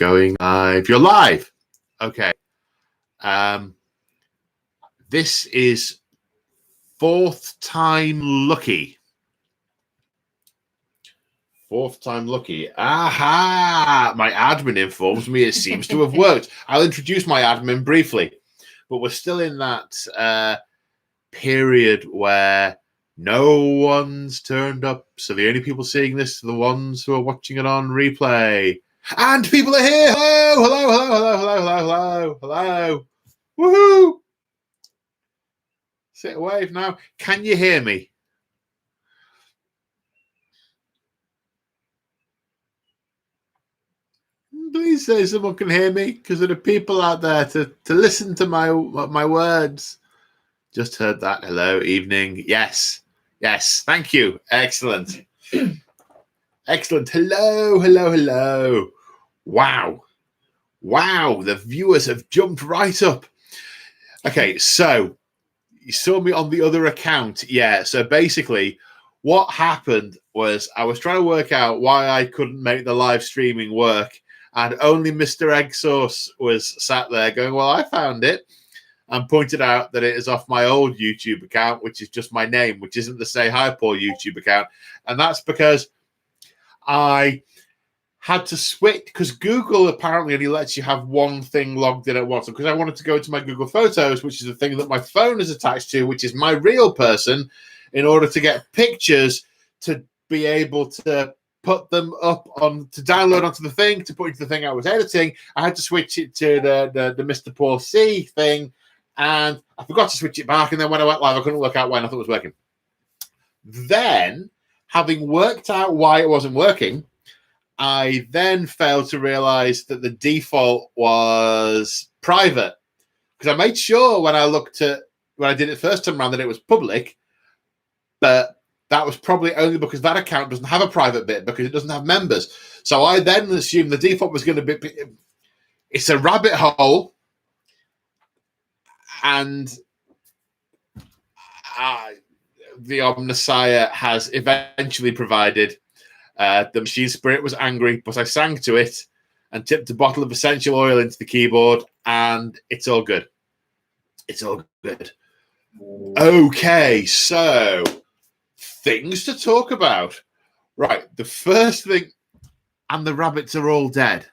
going live. You're live. Okay. This is fourth time lucky. Fourth time lucky. Aha! My admin informs me it seems to have worked. I'll introduce my admin briefly, but we're still in that period where no one's turned up. So the only people seeing this are the ones who are watching it on replay. And people are here. Hello, hello, hello, hello, hello, hello, hello. Woohoo! Sit a wave now. Can you hear me? Please say someone can hear me, because there are people out there to listen to my words. Just heard that. Hello, evening. Yes. Yes. Thank you. Excellent. Excellent. Hello, hello, hello. Wow. Wow. The viewers have jumped right up. Okay, so you saw me on the other account. Yeah, so basically what happened was I was trying to work out why I couldn't make the live streaming work, and only Mr. Egg Sauce was sat there going, well, I found it, and pointed out that it is off my old YouTube account, which is just my name, which isn't the Say Hi Paul YouTube account. And that's because I had to switch, because Google apparently only lets you have one thing logged in at once. Because I wanted to go into my Google Photos, which is the thing that my phone is attached to, which is my real person, in order to get pictures to be able to put them up on, to download onto the thing, to put into the thing I was editing. I had to switch it to the Mr. Paul C thing, and I forgot to switch it back. And then when I went live, I couldn't work out why nothing was working. Then, having worked out why it wasn't working, I then failed to realize that the default was private, because I made sure when I did it first time around that it was public, but that was probably only because that account doesn't have a private bit, because it doesn't have members. So I then assumed the default was going to be, it's a rabbit hole, and the Omnissiah has eventually provided. The machine spirit was angry, but I sang to it and tipped a bottle of essential oil into the keyboard, and it's all good. It's all good. Okay, so things to talk about. Right, the first thing, and the rabbits are all dead.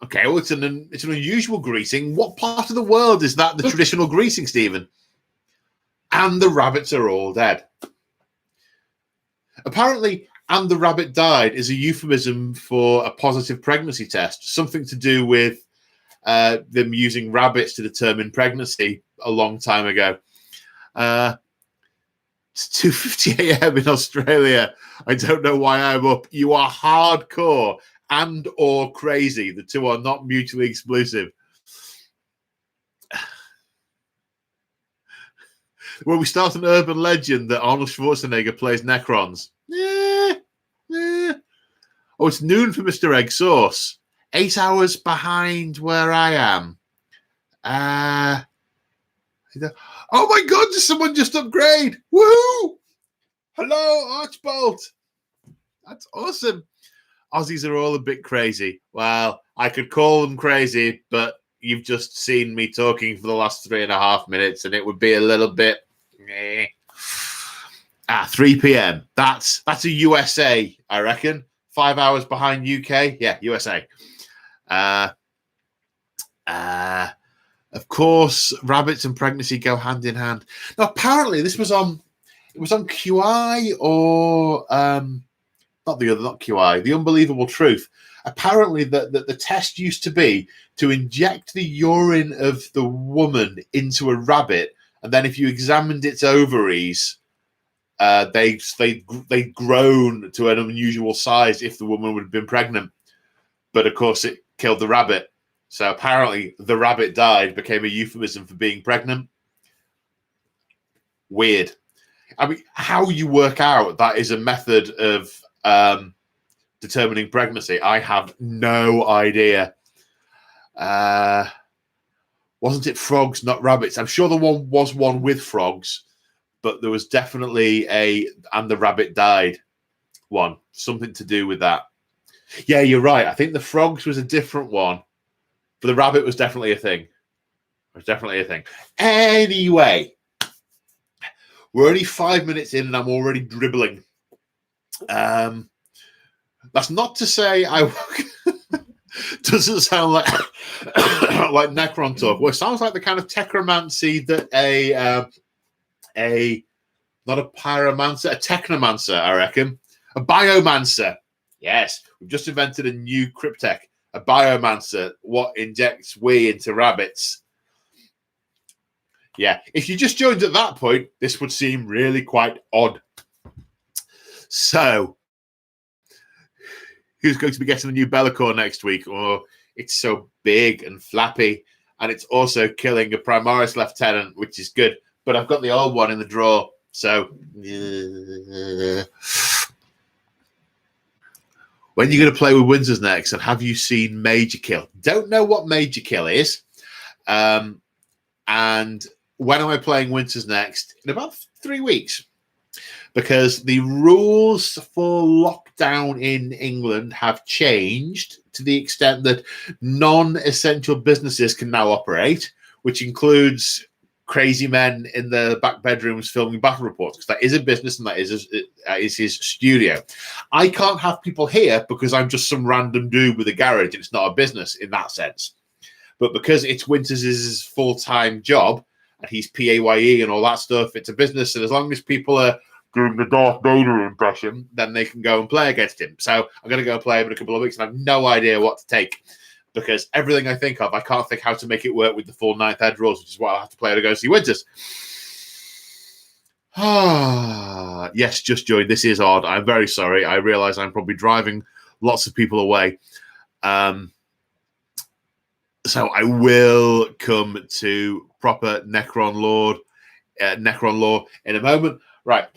Okay, well, it's an unusual greeting. What part of the world is that the traditional greeting, Stephen? And the rabbits are all dead. Apparently, and the rabbit died is a euphemism for a positive pregnancy test, something to do with them using rabbits to determine pregnancy a long time ago. It's 2:50 a.m. in Australia. I don't know why I'm up. You are hardcore and or crazy. The two are not mutually exclusive. Well, we start an urban legend that Arnold Schwarzenegger plays Necrons. Oh, it's noon for Mr. Egg Sauce. 8 hours behind where I am. Oh my God, did someone just upgrade? Woohoo! Hello, Archbolt. That's awesome. Aussies are all a bit crazy. Well, I could call them crazy, but you've just seen me talking for the last 3.5 minutes, and it would be a little bit. 3 p.m. That's a USA, I reckon. 5 hours behind UK. Yeah, USA. Of course, rabbits and pregnancy go hand in hand. Now, apparently, this was on. It was on QI or not QI. The Unbelievable Truth. Apparently, the test used to be to inject the urine of the woman into a rabbit, and then if you examined its ovaries, they'd grown to an unusual size if the woman would have been pregnant. But of course, it killed the rabbit. So apparently, the rabbit died became a euphemism for being pregnant. Weird. I mean, how you work out that is a method of determining pregnancy, I have no idea. Wasn't it frogs, not rabbits? I'm sure there was one with frogs, but there was definitely and the rabbit died one. Something to do with that. Yeah, you're right. I think the frogs was a different one, but the rabbit was definitely a thing. It was definitely a thing. Anyway, we're only 5 minutes in and I'm already dribbling. That's not to say I doesn't sound like like Necron talk. Well, it sounds like the kind of technomancy that a not a pyromancer, a technomancer, I reckon. A biomancer. Yes, we've just invented a new cryptech, a biomancer, what injects wee into rabbits. Yeah, if you just joined at that point, this would seem really quite odd. So, who's going to be getting the new Bellacore next week? Oh, it's so big and flappy, and it's also killing a Primaris Lieutenant, which is good. But I've got the old one in the drawer, so... When you're going to play with Windsors next, and have you seen Major Kill? Don't know what Major Kill is. And when am I playing Windsors next? In about 3 weeks. Because the rules for lockdown in England have changed to the extent that non-essential businesses can now operate, which includes crazy men in the back bedrooms filming battle reports, because that is a business and that is his studio. I can't have people here because I'm just some random dude with a garage and it's not a business in that sense. But because it's Winters' full-time job and he's PAYE and all that stuff, it's a business, and as long as people are doing the Darth Vader impression, then they can go and play against him. So I'm going to go and play him in a couple of weeks and I have no idea what to take. Because everything I think of, I can't think how to make it work with the full 9th ed rules, which is why I'll have to play to go see Winters. Yes, just joined. This is odd. I'm very sorry. I realise I'm probably driving lots of people away. So I will come to proper Necron lore in a moment. Right.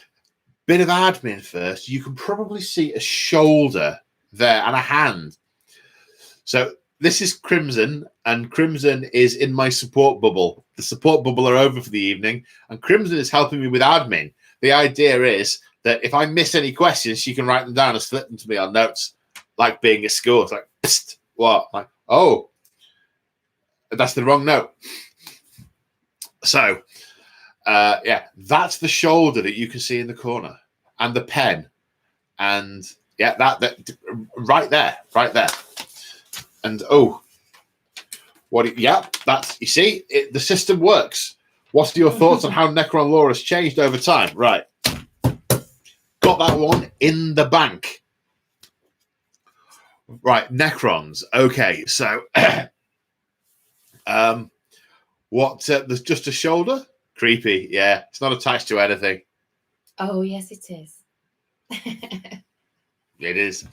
Bit of admin first. You can probably see a shoulder there and a hand. So this is Crimson, and Crimson is in my support bubble. The support bubble are over for the evening, and Crimson is helping me with admin. The idea is that if I miss any questions, she can write them down and slip them to me on notes, like being at school. It's like, psst, what? Like, oh, that's the wrong note. So, yeah, that's the shoulder that you can see in the corner, and the pen, and yeah, that right there. And yeah, that's, you see, the system works. What's your thoughts on how Necron lore has changed over time? Right. Got that one in the bank. Right, Necrons. Okay, so there's just a shoulder? Creepy, yeah. It's not attached to anything. Oh, yes, it is. It is.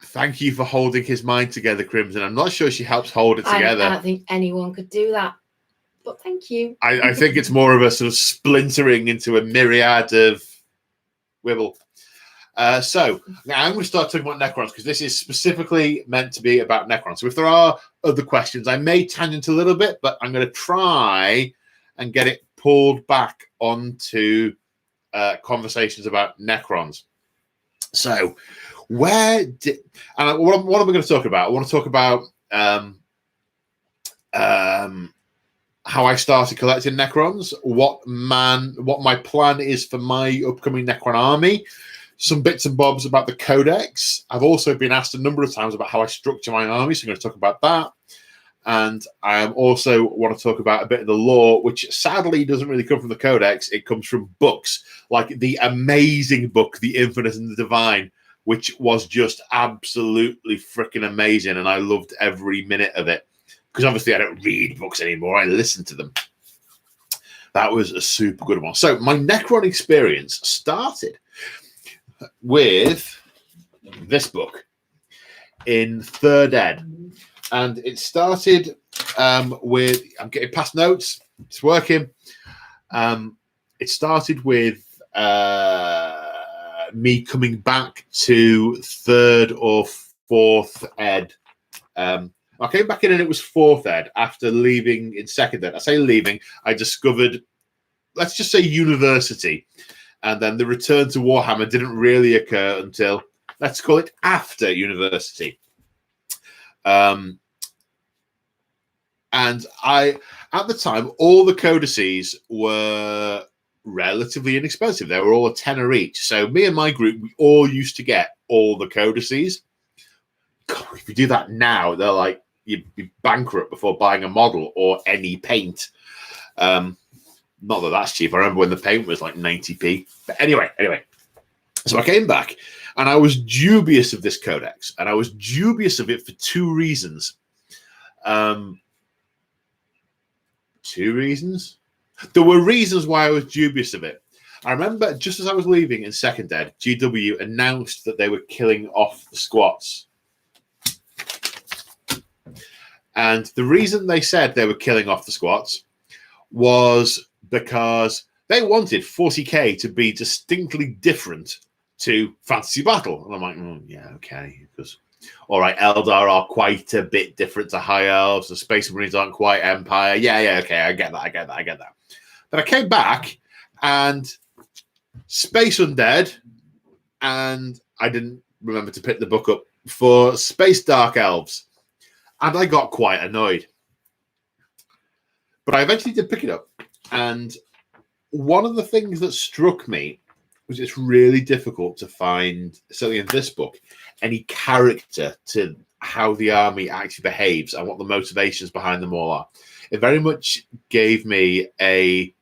Thank you for holding his mind together, Crimson. I'm not sure she helps hold it together. I don't think anyone could do that, but thank you. I think it's more of a sort of splintering into a myriad of wibble. So now I'm going to start talking about Necrons, because this is specifically meant to be about Necrons. So if there are other questions, I may tangent a little bit, but I'm going to try and get it pulled back onto conversations about Necrons. So what am I going to talk about? I want to talk about how I started collecting Necrons, what my plan is for my upcoming Necron army, some bits and bobs about the Codex. I've also been asked a number of times about how I structure my army, so I'm going to talk about that. And I also want to talk about a bit of the lore, which sadly doesn't really come from the Codex. It comes from books, like the amazing book, The Infinite and the Divine, which was just absolutely freaking amazing. And I loved every minute of it. Because obviously I don't read books anymore. I listen to them. That was a super good one. So my Necron experience started with this book in 3rd ed. And it started with, I'm getting past notes. It's working. It started with me coming back to 3rd or 4th ed. I came back in and it was 4th ed after leaving in 2nd ed. I say leaving, I discovered, let's just say university. And then the return to Warhammer didn't really occur until, let's call it, after university. And at the time, all the codices were relatively inexpensive. They were all a tenner each. So me and my group, we all used to get all the codices. God, if you do that now, they're like, you'd be bankrupt before buying a model or any paint. Not that that's cheap. I remember when the paint was like 90p. But anyway. So I came back and I was dubious of this codex. And I was dubious of it for two reasons. Two reasons? There were reasons why I was dubious of it. I remember just as I was leaving in second ed, GW announced that they were killing off the squats. And the reason they said they were killing off the squats was because they wanted 40k to be distinctly different to Fantasy Battle. And I'm like, yeah, okay. Because, all right, Eldar are quite a bit different to High Elves. The Space Marines aren't quite Empire. Yeah, okay, I get that. Then I came back and Space Undead, and I didn't remember to pick the book up for Space Dark Elves. And I got quite annoyed. But I eventually did pick it up. And one of the things that struck me was it's really difficult to find, certainly in this book, any character to how the army actually behaves and what the motivations behind them all are. It very much gave me a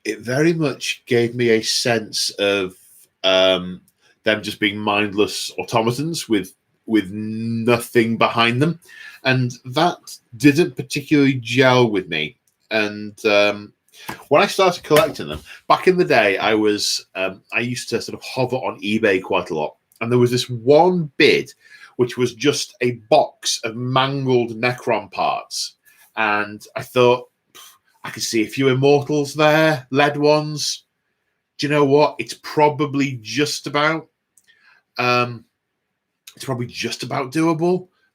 it very much gave me a sense of them just being mindless automatons with nothing behind them, and that didn't particularly gel with me. And when I started collecting them back in the day, I used to sort of hover on eBay quite a lot, and there was this one bid which was just a box of mangled Necron parts, and I thought, I could see a few immortals there, lead ones. Do you know what? It's probably just about doable.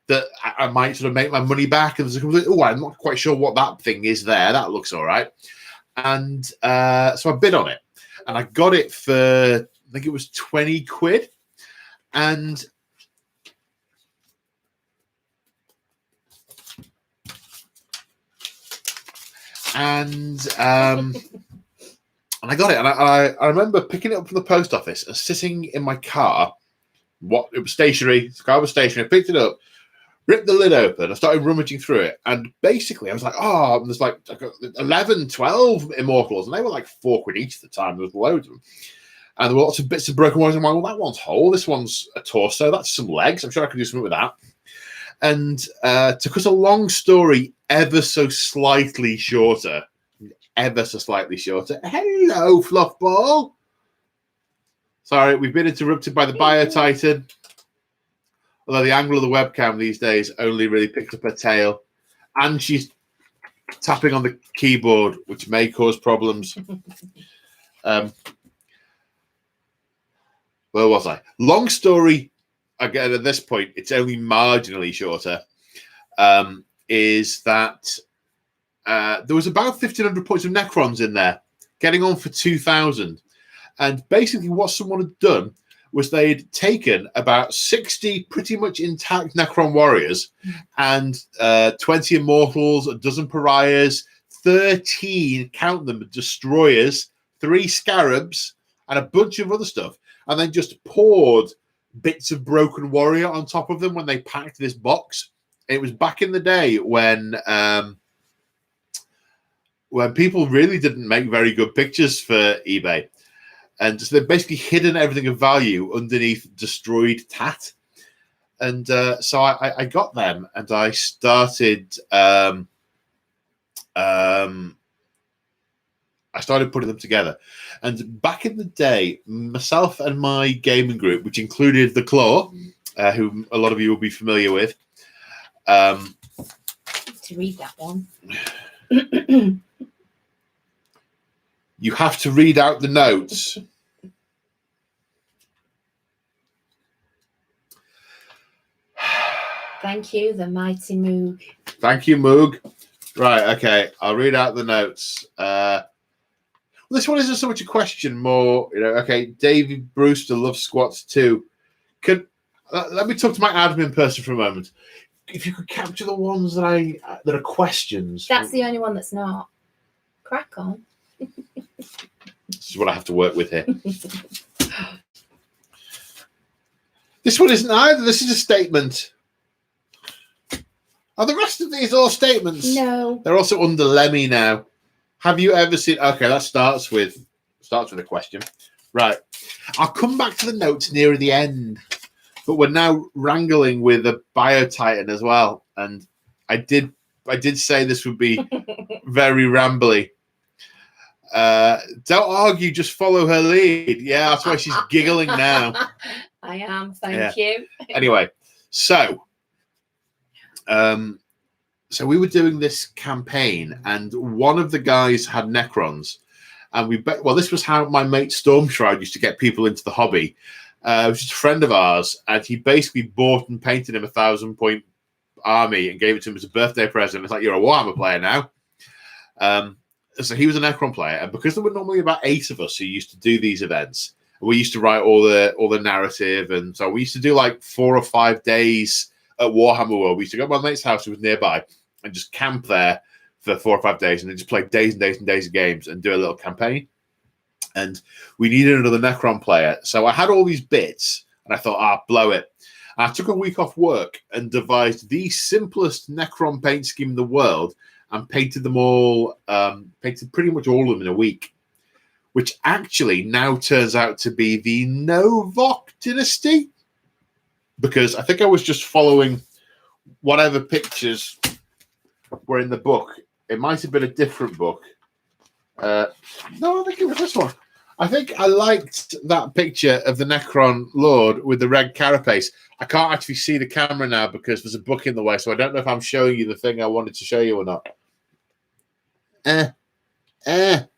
That I might sort of make my money back. And there's a complete, I'm not quite sure what that thing is there. That looks all right. And so I bid on it, and I got it for, I think it was 20 quid. And I got it, and I remember picking it up from the post office and sitting in my car. It was stationary. The car was stationary. I picked it up, ripped the lid open. I started rummaging through it, and basically I was like, there's like 11, 12 immortals, and they were like 4 quid each at the time. There was loads of them, and there were lots of bits of broken ones. I'm like, well, that one's whole. This one's a torso. That's some legs. I'm sure I could do something with that. And to cut a long story ever so slightly shorter. Hello, Fluffball. Sorry, we've been interrupted by the Bio-Titan. Although the angle of the webcam these days only really picks up her tail. And she's tapping on the keyboard, which may cause problems. Where was I? Long story, again, at this point, it's only marginally shorter, is that there was about 1,500 points of Necrons in there, getting on for 2,000. And basically what someone had done was they'd taken about 60 pretty much intact Necron warriors and 20 immortals, a dozen pariahs, 13, count them, destroyers, 3 scarabs, and a bunch of other stuff, and then just poured bits of broken warrior on top of them when they packed this box. It was back in the day when people really didn't make very good pictures for eBay. And so they've basically hidden everything of value underneath destroyed tat. And so I got them, and I started putting them together. And back in the day, myself and my gaming group, which included the Claw, who a lot of you will be familiar with. To read that one. You have to read out the notes. Thank you, the mighty Moog. Thank you, Moog. Right, okay. I'll read out the notes. This one isn't so much a question, more, okay, David Brewster loves squats too. Let me talk to my admin person for a moment. If you could capture the ones that are questions. That's the only one that's not. Crack on. This is what I have to work with here. This one isn't either. This is a statement. Are the rest of these all statements? No. They're also under Lemmy now. Have you ever seen... Okay, that starts with a question. Right. I'll come back to the notes nearer the end. But we're now wrangling with a Biotitan as well. And I did say this would be very rambly. Don't argue, just follow her lead. Yeah, that's why she's giggling now. I am, thank you. Anyway, so we were doing this campaign, and one of the guys had Necrons, and this was how my mate Stormshroud used to get people into the hobby. It was just a friend of ours, and he basically bought and painted him a 1,000-point army and gave it to him as a birthday present. It's like, you're a Warhammer player now. So he was a Necron player, and because there were normally about 8 of us who used to do these events, we used to write all the narrative, and so we used to do like 4 or 5 days at Warhammer World. We used to go to my mate's house who was nearby and just camp there for 4 or 5 days, and then just play days and days and days of games and do a little campaign. And we needed another Necron player, so I had all these bits, and I thought, blow it. And I took a week off work and devised the simplest Necron paint scheme in the world, and painted them all, painted pretty much all of them in a week, which actually now turns out to be the Novok dynasty, because I think I was just following whatever pictures were in the book. It might have been a different book. No, I think it was this one. I think I liked that picture of the Necron Lord with the red carapace. I can't actually see the camera now because there's a book in the way, so I don't know if I'm showing you the thing I wanted to show you or not. There. Hang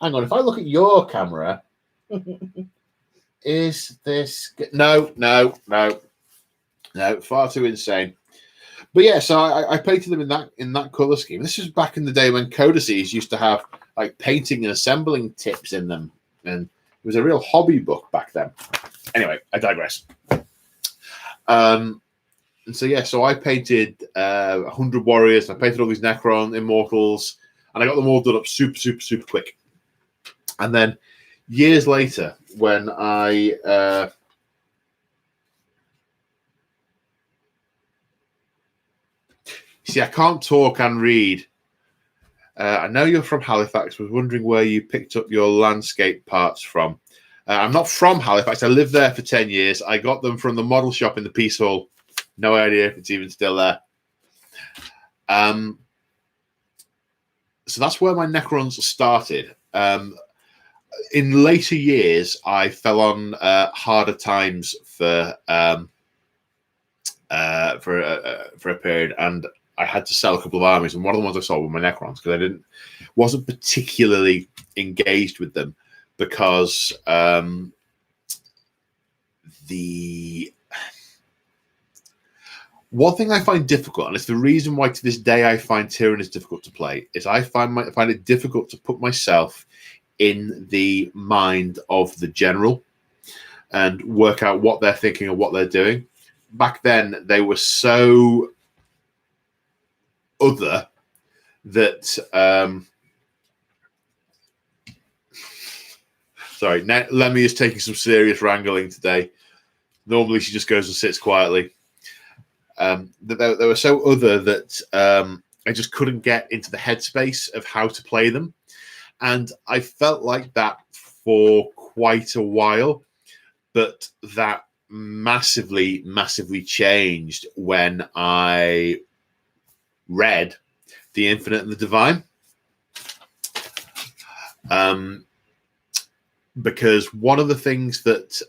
on. If I look at your camera, is this... No. Far too insane. But yeah, so I painted them in that color scheme. This was back in the day when codices used to have like painting and assembling tips in them, and it was a real hobby book back then. Anyway, I digress. And so yeah, so I painted 100 warriors. I painted all these Necron immortals, and I got them all done up super quick. And then years later, when I see, I can't talk and read. I know you're from Halifax. Was wondering where you picked up your landscape parts from. I'm not from Halifax. I lived there for 10 years. I got them from the model shop in the Peace Hall. No idea if it's even still there. So that's where my Necrons started. In later years, I fell on harder times for a period, and I had to sell a couple of armies, and one of the ones I sold were my Necrons because I wasn't particularly engaged with them because the one thing I find difficult, and it's the reason why to this day I find Tyrannis difficult to play, is I find it difficult to put myself in the mind of the general and work out what they're thinking and what they're doing. Back then, they were so other that sorry, Lemmy is taking some serious wrangling today. Normally she just goes and sits quietly. They were so other that I just couldn't get into the headspace of how to play them, and I felt like that for quite a while, but that massively changed when I read The Infinite and the Divine, because one of the things that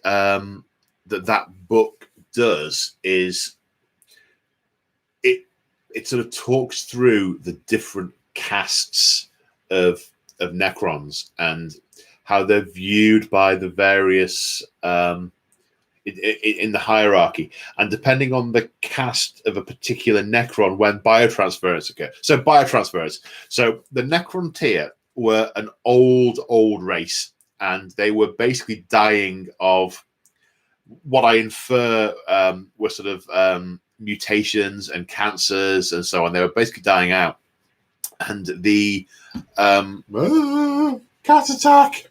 that book does is it sort of talks through the different castes of Necrons and how they're viewed by the various in the hierarchy, and depending on the caste of a particular Necron when biotransference occur. So biotransference. So the Necron tier were an old race, and they were basically dying of what I infer were sort of mutations and cancers and so on. They were basically dying out, and the cat attack.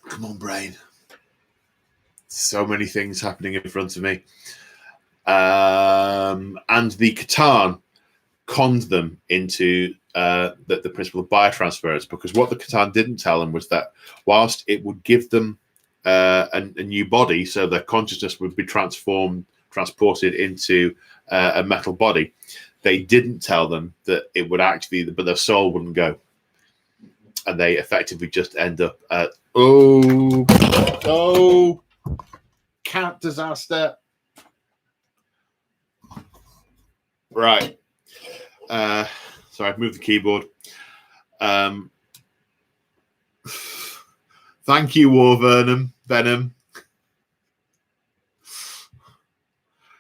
Come on, brain. So many things happening in front of me. And the Catan conned them into the principle of biotransference, because what the Catan didn't tell them was that whilst it would give them a new body, so their consciousness would be transported into a metal body, they didn't tell them that it would actually, but their soul wouldn't go. And they effectively just end up at, cat disaster. Right. Sorry, I've moved the keyboard. Thank you, War Venom.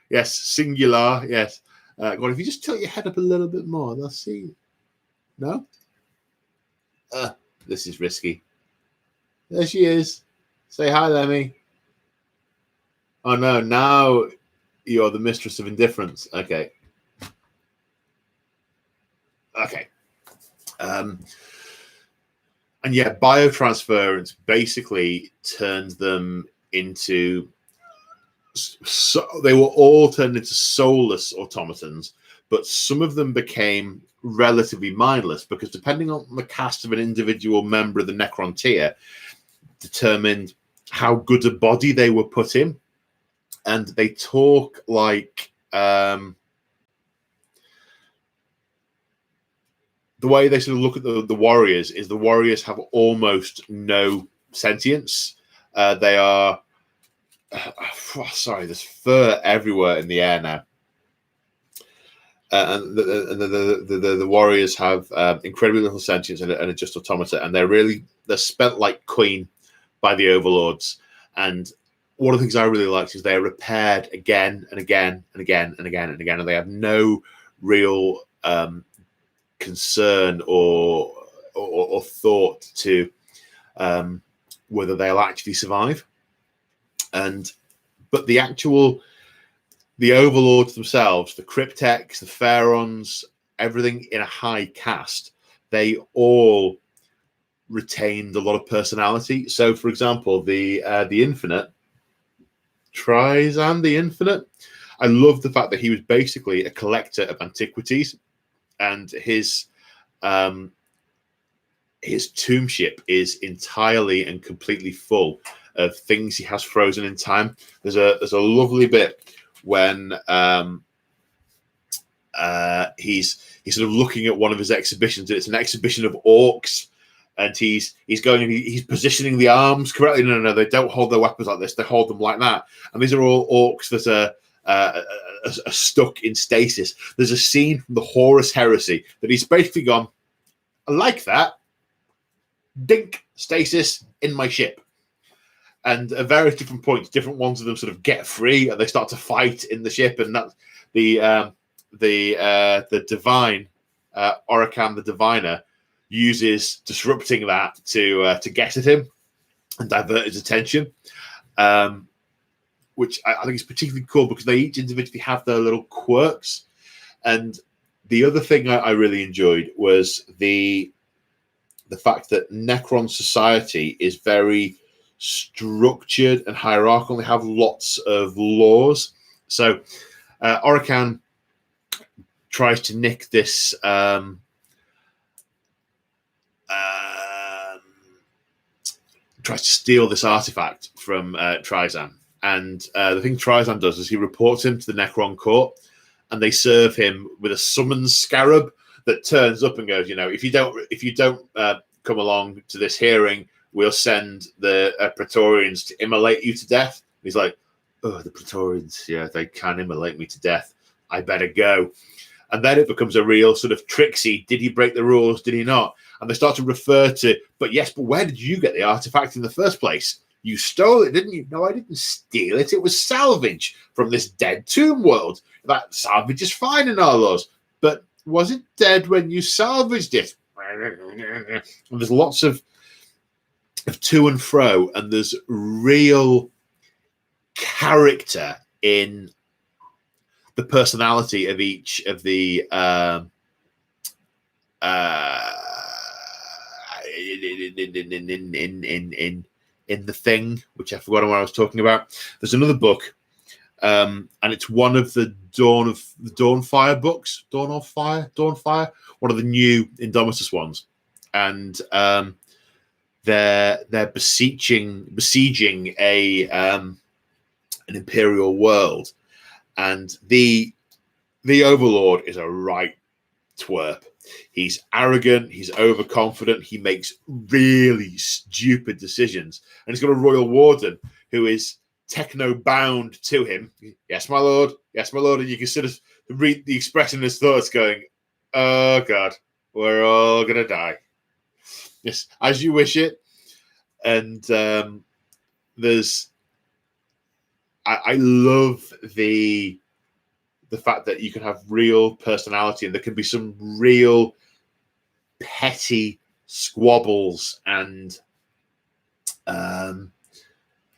Yes, singular. Yes. God, if you just tilt your head up a little bit more, they'll see. No? This is risky. There she is. Say hi, Lemmy. Oh, no. Now you're the mistress of indifference. Okay. And yeah, biotransference basically turned them into, so they were all turned into soulless automatons, but some of them became relatively mindless, because depending on the caste of an individual member of the Necron tier determined how good a body they were put in. And they talk like the way they sort of look at the warriors is the warriors have almost no sentience. They are sorry, there's fur everywhere in the air now. And the warriors have incredibly little sentience and are just automata, and they're spent like queen by the overlords. And one of the things I really liked is they're repaired again and again and again and again and again, and they have no real concern or thought to whether they'll actually survive. But the overlords themselves, the Cryptex, the Pharaons, everything in a high caste, they all retained a lot of personality. So, for example, the Infinite, Trizan the Infinite, I love the fact that he was basically a collector of antiquities, and his tomb ship is entirely and completely full of things he has frozen in time. There's a lovely bit when he's sort of looking at one of his exhibitions. It's an exhibition of orcs, and he's positioning the arms correctly. No, they don't hold their weapons like this. They hold them like that. And these are all orcs that are stuck in stasis. There's a scene from the Horus Heresy that he's basically gone, I like that. Dink, stasis in my ship. And at various different points, different ones of them sort of get free and they start to fight in the ship. And that's the divine, Orakan the Diviner, uses disrupting that to get at him and divert his attention. Which I think is particularly cool because they each individually have their little quirks. And the other thing I really enjoyed was the fact that Necron society is very structured and hierarchical. They have lots of laws. So Orakan tries to nick this tries to steal this artifact from Trizan. And the thing Trizan does is he reports him to the Necron court, and they serve him with a summons scarab that turns up and goes, if you don't come along to this hearing, we'll send the Praetorians to immolate you to death. And he's like, oh, the Praetorians, yeah, they can immolate me to death. I better go. And then it becomes a real sort of tricksy, did he break the rules, did he not? And they start to refer to, but where did you get the artifact in the first place? You stole it, didn't you? No, I didn't steal it. It was salvage from this dead tomb world. That salvage is fine in our laws. But was it dead when you salvaged it? And there's lots of to and fro, and there's real character in the personality of each of the in the thing, which I forgot what I was talking about. There's another book, and it's one of the Dawnfire books. Dawnfire, one of the new Indomitus ones, and they're besieging a an imperial world, and the overlord is a right twerp. He's arrogant, he's overconfident, he makes really stupid decisions, and he's got a royal warden who is techno bound to him. Yes, my lord, and you can sort of read the expression in his thoughts going, oh god, we're all gonna die. Yes, as you wish it. And there's I love the fact that you can have real personality, and there can be some real petty squabbles and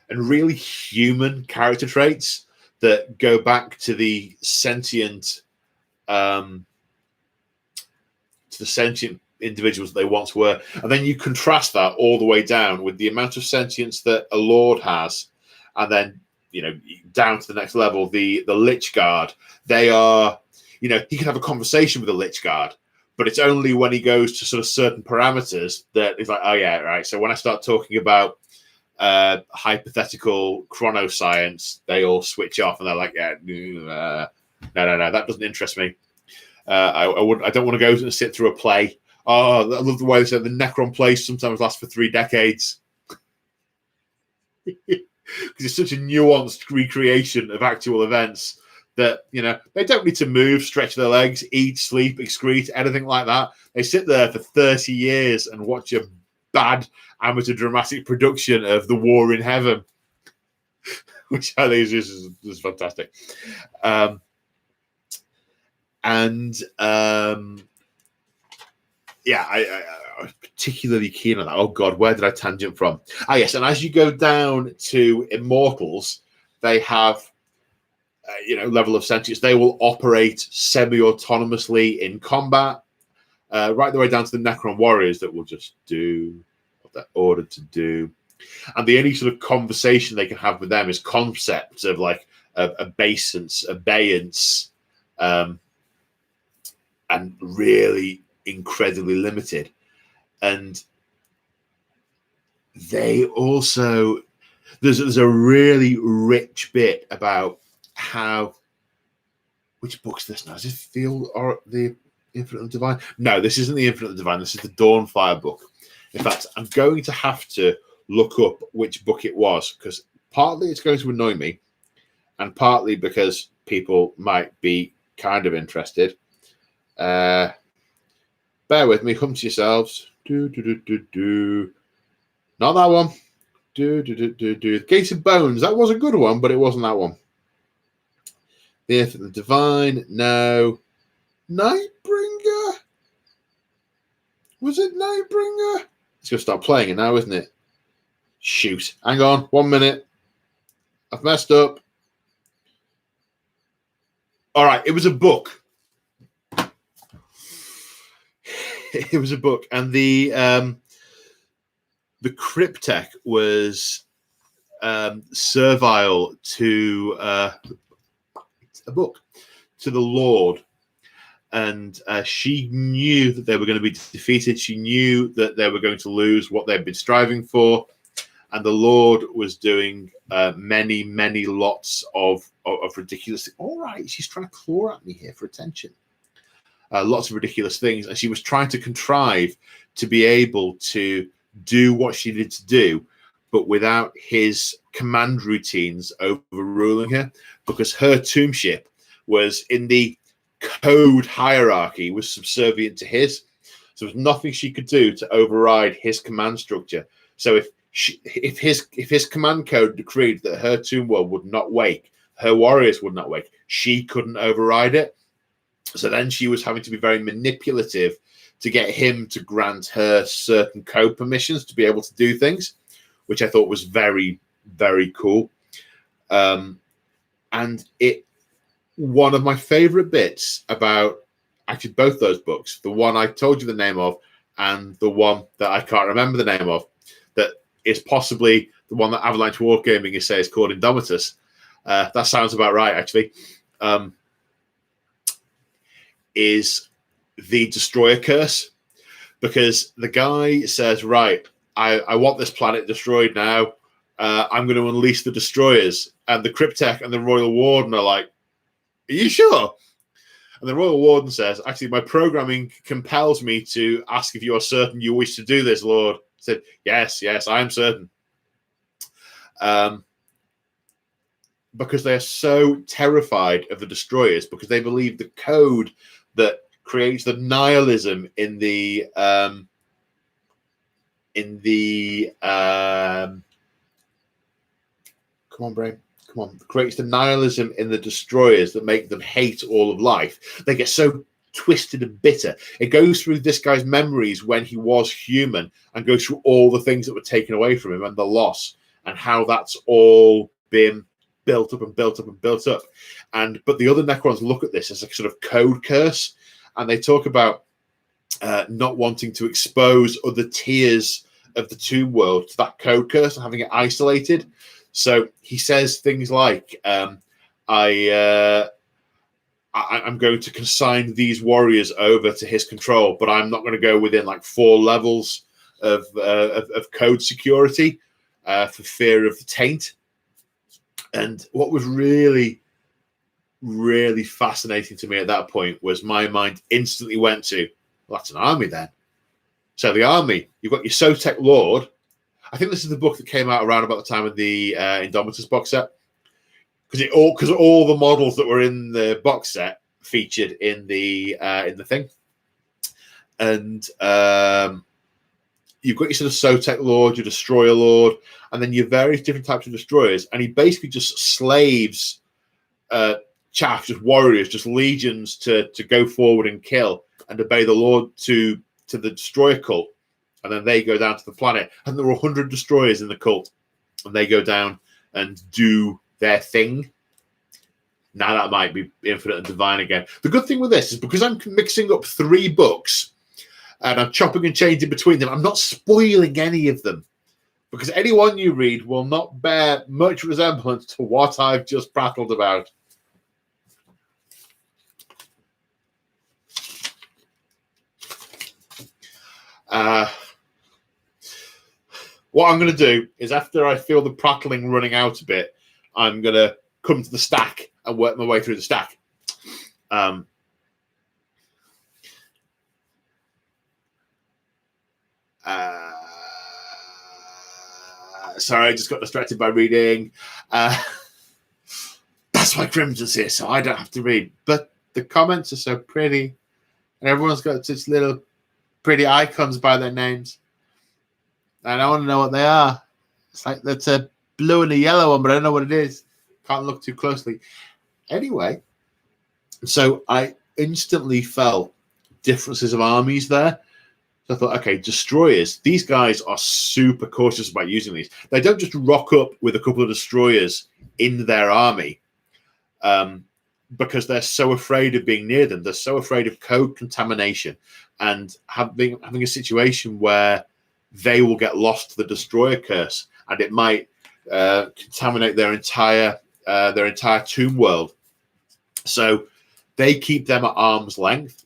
really human character traits that go back to the sentient individuals that they once were. And then you contrast that all the way down with the amount of sentience that a lord has, and then down to the next level, the Lich Guard. They are, he can have a conversation with the Lich Guard, but it's only when he goes to sort of certain parameters that he's like, oh yeah, right. So when I start talking about hypothetical chronoscience, they all switch off and they're like, yeah, no, that doesn't interest me. I don't want to go and sit through a play. Oh, I love the way they said the Necron plays sometimes last for 3 decades. Because it's such a nuanced recreation of actual events that, they don't need to move, stretch their legs, eat, sleep, excrete, anything like that. They sit there for 30 years and watch a bad amateur dramatic production of The War in Heaven, which I think is fantastic. I was particularly keen on that. Oh God, where did I tangent from? Yes, and as you go down to Immortals, they have level of sentience. They will operate semi-autonomously in combat, right the way down to the Necron warriors that will just do what they're ordered to do. And the only sort of conversation they can have with them is concepts of like abeyance, and really incredibly limited. And they also, there's a really rich bit about how, which book's this now? Does it feel or the Infinite Divine? No, this isn't the Infinite Divine. This is the Dawnfire book. In fact, I'm going to have to look up which book it was, because partly it's going to annoy me, and partly because people might be kind of interested. Bear with me. Come to yourselves. Not that one. Gate of Bones. That was a good one, but it wasn't that one. The Infinite Divine. No. Nightbringer. Was it Nightbringer? It's going to start playing it now, isn't it? Shoot. Hang on. 1 minute. I've messed up. All right. It was a book. It was a book, and the cryptek was servile to a book, to the Lord, and she knew that they were going to be defeated. She knew that they were going to lose what they'd been striving for, and the Lord was doing many lots of ridiculous things. All right, she's trying to claw at me here for attention. Lots of ridiculous things, and she was trying to contrive to be able to do what she needed to do, but without his command routines overruling her, because her tomb ship was in the code hierarchy was subservient to his. So there was nothing she could do to override his command structure. So if his command code decreed that her tomb world would not wake, her warriors would not wake, she couldn't override it. So then she was having to be very manipulative to get him to grant her certain code permissions to be able to do things, which I thought was very, very cool. And one of my favorite bits about actually both those books, the one I told you the name of and the one that I can't remember the name of, that is possibly the one that Avalanche Wargaming is called Indomitus. That sounds about right, actually. Is the Destroyer Curse, because the guy says, right, I want this planet destroyed now. I'm going to unleash the destroyers. And the Cryptek and the Royal Warden are like, are you sure? And the Royal Warden says, actually, my programming compels me to ask if you are certain you wish to do this, Lord. I said, yes, I am certain. Because they are so terrified of the destroyers, because they believe the code that creates the nihilism in the come on, brain. Come on. Creates the nihilism in the destroyers that make them hate all of life. They get so twisted and bitter. It goes through this guy's memories when he was human and goes through all the things that were taken away from him and the loss and how that's all been built up and built up and built up. But the other Necrons look at this as a sort of code curse, and they talk about not wanting to expose other tiers of the tomb world to that code curse and having it isolated. So he says things like, I'm going to consign these warriors over to his control, but I'm not going to go within like 4 levels of code security for fear of the taint. And what was really, really fascinating to me at that point was my mind instantly went to, well, that's an army then. So the army, you've got your Sotek Lord. I think this is the book that came out around about the time of the Indomitus box set, because all the models that were in the box set featured in the thing, and you've got your sort of Sotek Lord, your Destroyer Lord, and then your various different types of destroyers, and he basically just slaves chaff, just warriors, just legions to go forward and kill and obey the Lord to the destroyer cult. And then they go down to the planet, and there were 100 destroyers in the cult, and they go down and do their thing. Now that might be Infinite and Divine again. The good thing with this is because I'm mixing up 3 books and I'm chopping and changing between them, I'm not spoiling any of them, because any one you read will not bear much resemblance to what I've just prattled about. What I'm going to do is, after I feel the prattling running out a bit, I'm going to come to the stack and work my way through the stack. Sorry, I just got distracted by reading. That's why Crimson's here, so I don't have to read. But the comments are so pretty, and everyone's got such little pretty icons by their names. And I want to know what they are. It's like that's a blue and a yellow one, but I don't know what it is. Can't look too closely. Anyway, so I instantly felt differences of armies there. So I thought, okay, destroyers. These guys are super cautious about using these. They don't just rock up with a couple of destroyers in their army because they're so afraid of being near them. They're so afraid of code contamination and having a situation where they will get lost to the destroyer curse, and it might contaminate their entire tomb world. So they keep them at arm's length.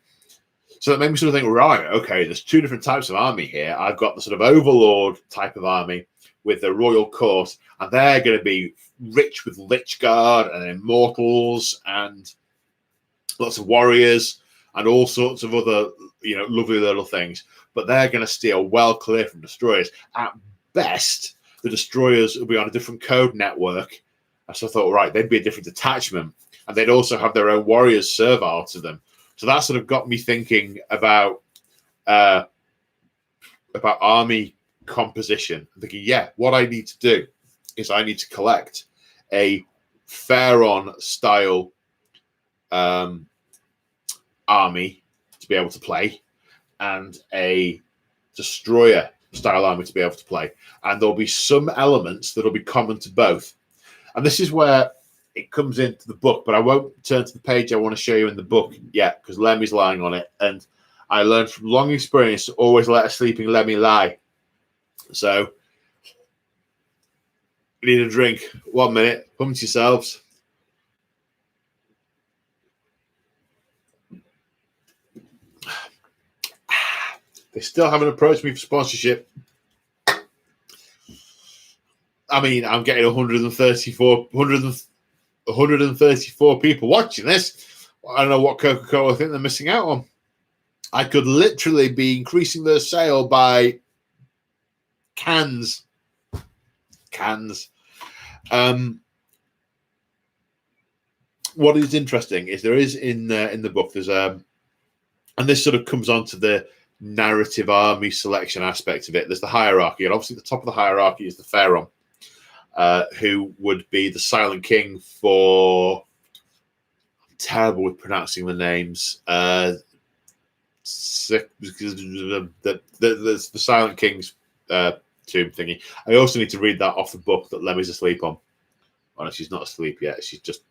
So that made me sort of think, right, okay, there's 2 different types of army here. I've got the sort of overlord type of army with the royal court, and they're going to be rich with Lich Guard and immortals and lots of warriors and all sorts of other, lovely little things. But they're going to steer well clear from destroyers. At best, the destroyers will be on a different code network. So I thought, right, they'd be a different detachment. and they'd also have their own warriors servile to them. So that sort of got me thinking about army composition. I'm thinking, yeah, what I need to do is I need to collect a Pharaon style army to be able to play, and a destroyer style army to be able to play, and there'll be some elements that'll be common to both. And this is where it comes into the book, but I won't turn to the page I want to show you in the book yet because Lemmy's lying on it, and I learned from long experience to always let a sleeping Lemmy lie. So need a drink. 1 minute. Come to yourselves. They still haven't approached me for sponsorship. I mean, I'm getting 134 people watching this. I don't know what Coca-Cola think they're missing out on. I could literally be increasing their sale by cans. What is interesting is there is in the book, there's and this sort of comes on to the narrative army selection aspect of it. There's the hierarchy, and obviously the top of the hierarchy is the Pharaon, who would be the Silent King for... I'm terrible with pronouncing the names. The Silent King's tomb thingy. I also need to read that off the book that Lemmy's asleep on. Oh, no, she's not asleep yet. She's just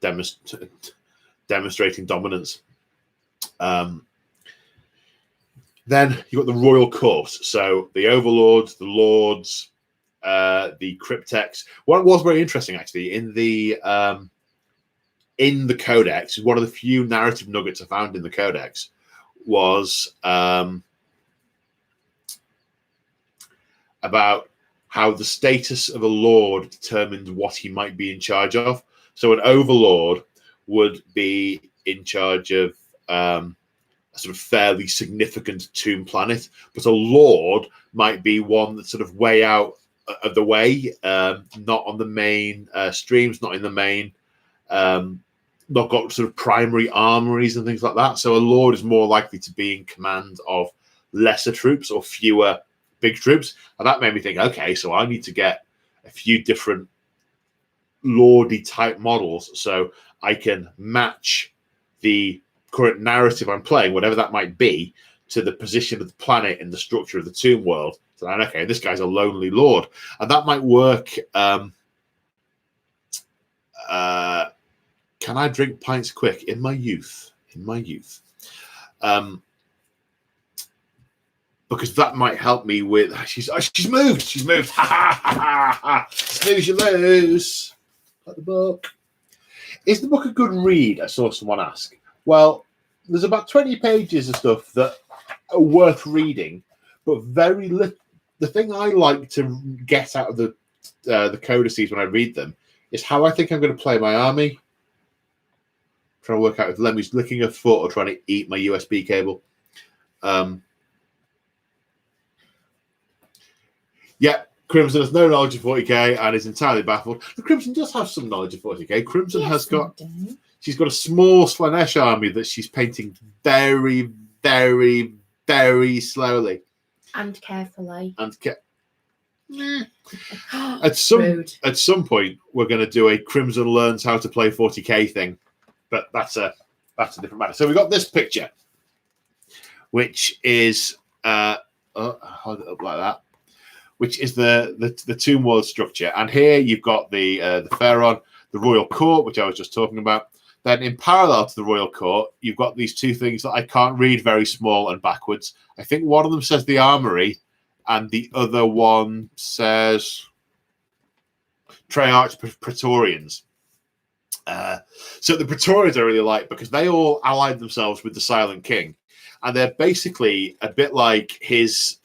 demonstrating dominance. Then you've got the royal court. So the overlords, the lords, the cryptex. What was very interesting, actually, in the codex, one of the few narrative nuggets I found in the codex was about how the status of a lord determined what he might be in charge of. So an overlord would be in charge of a sort of fairly significant tomb planet, but a lord might be one that's sort of way out of the way, not on the main streams, not in the main, not got sort of primary armories and things like that. So a lord is more likely to be in command of lesser troops or fewer big troops. And that made me think, okay, so I need to get a few different lordy type models so I can match the current narrative I'm playing, whatever that might be, to the position of the planet and the structure of the tomb world. So then, okay, this guy's a lonely lord. And that might work. Can I drink pints quick? In my youth. Because that might help me with... She's moved. Ha, ha, ha, ha, ha. Snooze, you lose. Like the book. Is the book a good read? I saw someone ask. Well, there's about 20 pages of stuff that are worth reading, but very little. The thing I like to get out of the codices when I read them is how I think I'm going to play my army. Trying to work out if Lemmy's licking her foot or trying to eat my USB cable. Yeah, Crimson has no knowledge of 40k and is entirely baffled. The Crimson does have some knowledge of 40k. Crimson has got... She's got a small Slanesh army that she's painting very, very, very slowly. And carefully. At some point, we're going to do a Crimson learns how to play 40k thing, but that's a different matter. So we got this picture, which is hold it up like that, which is the tomb world structure, and here you've got the Pharaon, the royal court, which I was just talking about. Then in parallel to the royal court, you've got these two things that I can't read, very small and backwards. I think one of them says the armory, and the other one says Treyarch Praetorians. So the Praetorians I really like because they all allied themselves with the Silent King, and they're basically a bit like his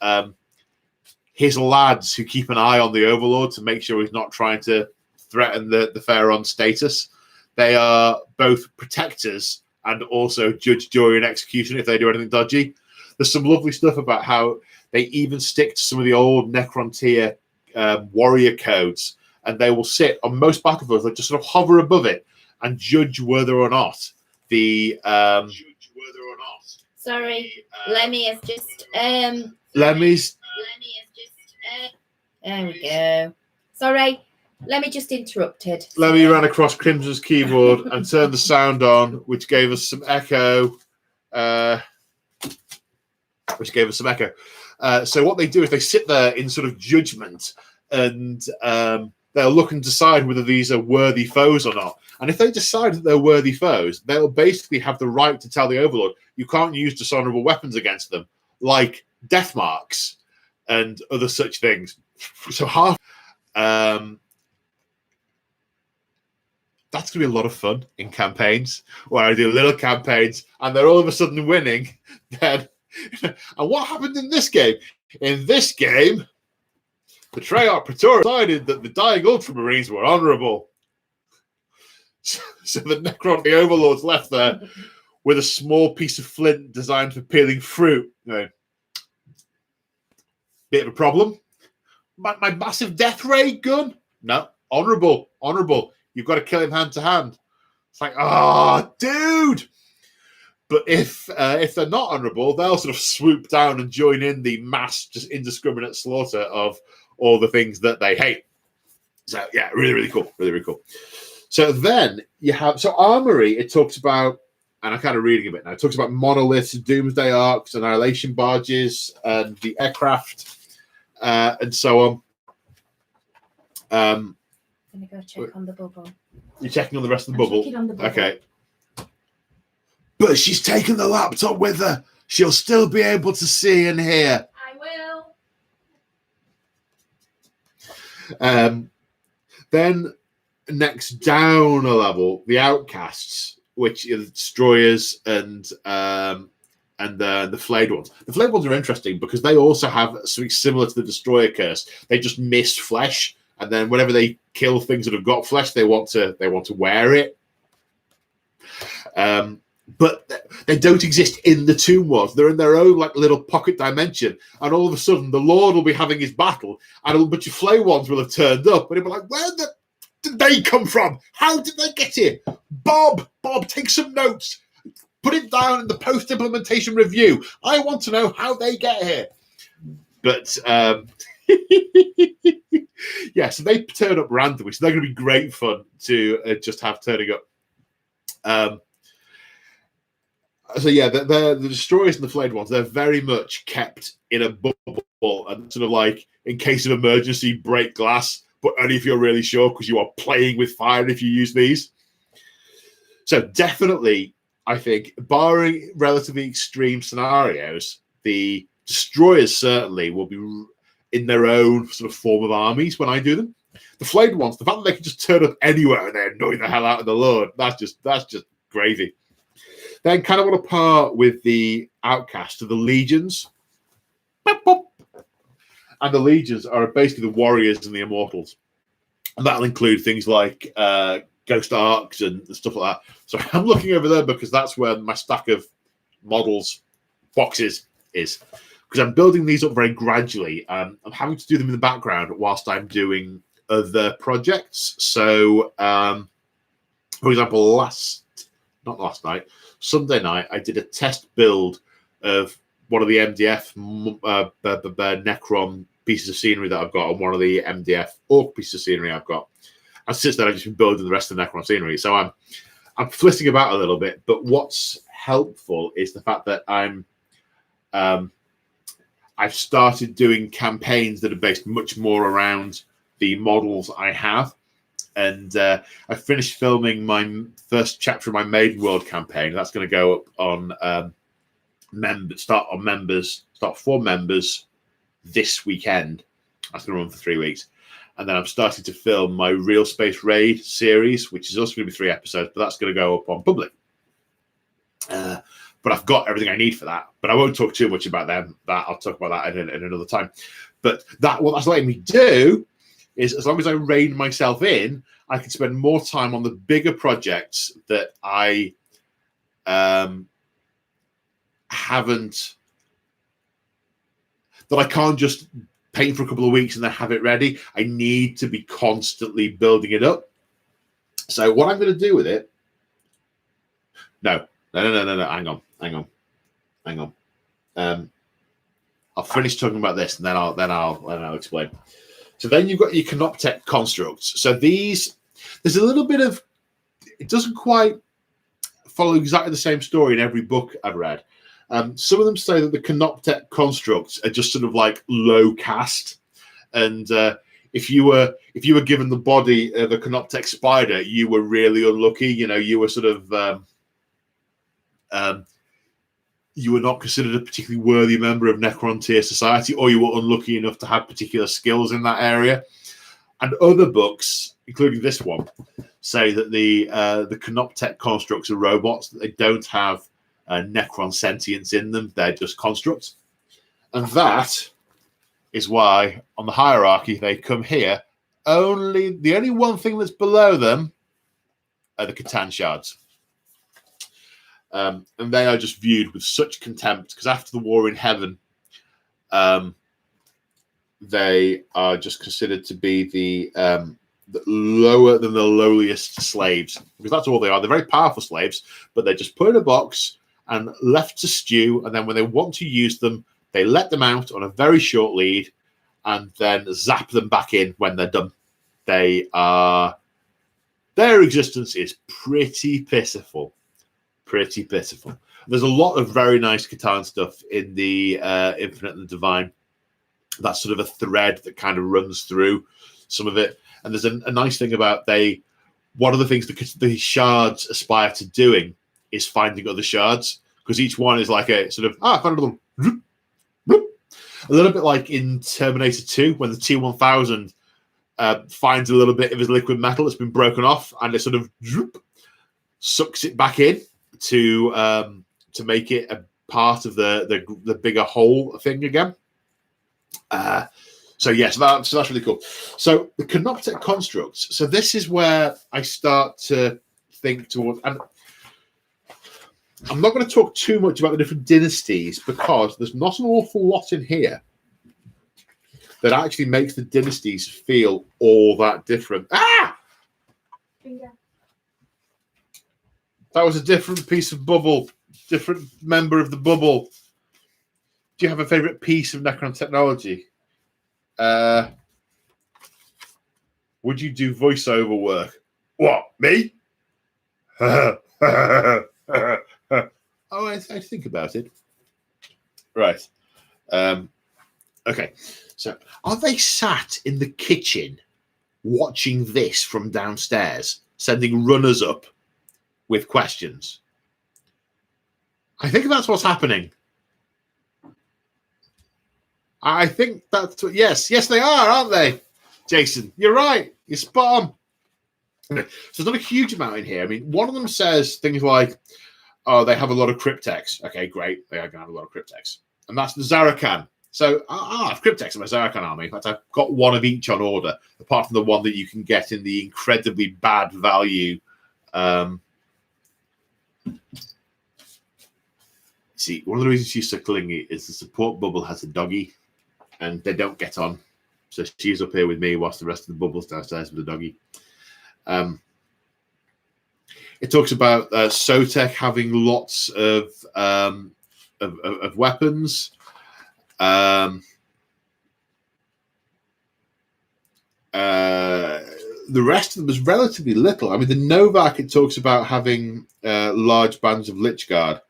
lads who keep an eye on the Overlord to make sure he's not trying to threaten the Pharaon status. They are both protectors and also judge, jury, and execution if they do anything dodgy. There's some lovely stuff about how they even stick to some of the old Necron tier warrior codes, and they will sit on most battlefields. They just sort of hover above it, and judge whether or not the Sorry, Lemmy has just Lemmy's. There we go. Sorry, Lemmy just interrupted. Lemmy ran across Crimson's keyboard and turned the sound on, which gave us some echo. So what they do is they sit there in sort of judgment, and they'll look and decide whether these are worthy foes or not. And if they decide that they're worthy foes, they'll basically have the right to tell the Overlord, you can't use dishonorable weapons against them, like death marks and other such things. So that's going to be a lot of fun in campaigns where I do little campaigns and they're all of a sudden winning. Then, and what happened in this game? In this game, the Treyarch Praetorians decided that the dying Ultramarines were honourable. So the Necron, the Overlord's left there with a small piece of flint designed for peeling fruit. Bit of a problem. My massive death ray gun? No, honourable. You've got to kill him hand to hand. It's like, dude. But if they're not honourable, they'll sort of swoop down and join in the mass, just indiscriminate slaughter of all the things that they hate. So yeah, really, really cool. Really, really cool. So then you have Armory, it talks about, and I'm kind of reading a bit now, it talks about monoliths, doomsday arcs, annihilation barges, and the aircraft, and so on. I'm going to go check on the bubble. You're checking on the rest of the bubble? Checking on the bubble. Okay. But she's taken the laptop with her. She'll still be able to see and hear. I will. Then next down a level, the Outcasts, which are the Destroyers and the Flayed Ones. The Flayed Ones are interesting because they also have something similar to the Destroyer curse. They just miss flesh, and then whenever they kill things that have got flesh, they want to wear it. But they don't exist in the Tomb Wars. They're in their own like little pocket dimension, and all of a sudden the Lord will be having his battle, and a bunch of Flay Ones will have turned up, and he'll be like, "Where did they come from? How did they get here?" Bob, take some notes. Put it down in the post-implementation review. I want to know how they get here. But yeah, so they turn up randomly, so they're going to be great fun to just have turning up. So yeah, the Destroyers and the Flayed Ones, they're very much kept in a bubble and sort of like, in case of emergency, break glass, but only if you're really sure, because you are playing with fire if you use these. So definitely, I think, barring relatively extreme scenarios, the Destroyers certainly will be in their own sort of form of armies when I do them. The Flayed Ones, the fact that they can just turn up anywhere and they annoy the hell out of the Lord, that's just gravy. Then kind of want to part with the Outcast to the Legions. And the Legions are basically the Warriors and the Immortals. And that'll include things like Ghost Arcs and stuff like that. So I'm looking over there because that's where my stack of models boxes is. Because I'm building these up very gradually. I'm having to do them in the background whilst I'm doing other projects. So, for example, Sunday night, I did a test build of one of the MDF Necron pieces of scenery that I've got and one of the MDF Orc pieces of scenery I've got. And since then, I've just been building the rest of the Necron scenery. So I'm flitting about a little bit. But what's helpful is the fact that I've started doing campaigns that are based much more around the models I have. And I finished filming my first chapter of my Maiden World campaign. That's going to go up on start for members this weekend. That's going to run for 3 weeks. And then I'm starting to film my Real Space Raid series, which is also going to be 3 episodes, but that's going to go up on public. But I've got everything I need for that. But I won't talk too much about them. I'll talk about that in another time. But what that's letting me do is, as long as I rein myself in, I can spend more time on the bigger projects that I can't just paint for a couple of weeks and then have it ready. I need to be constantly building it up. So what I'm going to do with it No. Hang on. I'll finish talking about this, and then I'll explain. So then you've got your canoptek constructs. So there's a little bit of, it doesn't quite follow exactly the same story in every book I've read. Some of them say that the canoptek constructs are just sort of like low caste, and if you were given the body of a canoptek spider, you were really unlucky. You were sort of you were not considered a particularly worthy member of Necron tier society, or you were unlucky enough to have particular skills in that area. And other books, including this one, say that the canoptek constructs are robots, that they don't have Necron sentience in them. They're just constructs. And that is why on the hierarchy they come here. The only one thing that's below them are the Catan shards. And they are just viewed with such contempt because after the war in heaven, they are just considered to be the lower than the lowliest slaves, because that's all they are. They're very powerful slaves, but they're just put in a box and left to stew. And then when they want to use them, they let them out on a very short lead and then zap them back in when they're done. Their existence is pretty pitiful. Pretty pitiful. There's a lot of very nice Catan stuff in the Infinite and the Divine. That's sort of a thread that kind of runs through some of it. And there's a nice thing about one of the things the shards aspire to doing is finding other shards, because each one is like a sort of, I found another one. A little bit like in Terminator 2 when the T-1000 finds a little bit of his liquid metal that's been broken off, and it sort of sucks it back in to make it a part of the bigger whole thing again. So that's really cool. So the canoptek constructs. So this is where I start to think towards, and I'm not going to talk too much about the different dynasties because there's not an awful lot in here that actually makes the dynasties feel all that different. Yeah. That was a different piece of bubble, different member of the bubble. Do you have a favorite piece of Necron technology? Would you do voiceover work? What, me? I think about it. Right. Okay. So, are they sat in the kitchen watching this from downstairs, sending runners up with questions? I think that's what's happening. I think that's what, yes, they are, aren't they? Jason, you're right. You're spot on. Okay. So there's not a huge amount in here. I mean, one of them says things like, oh, they have a lot of cryptex. Okay, great. They are going to have a lot of cryptex. And that's the Zarakan. So I have cryptex in my Zarakan army. In fact, I've got one of each on order, apart from the one that you can get in the incredibly bad value. See, one of the reasons she's so clingy is the support bubble has a doggy, and they don't get on. So she's up here with me whilst the rest of the bubble's downstairs with the doggy. It talks about Sotek having lots of weapons. The rest of them is relatively little. I mean, the Novak, it talks about having large bands of Lich Guard.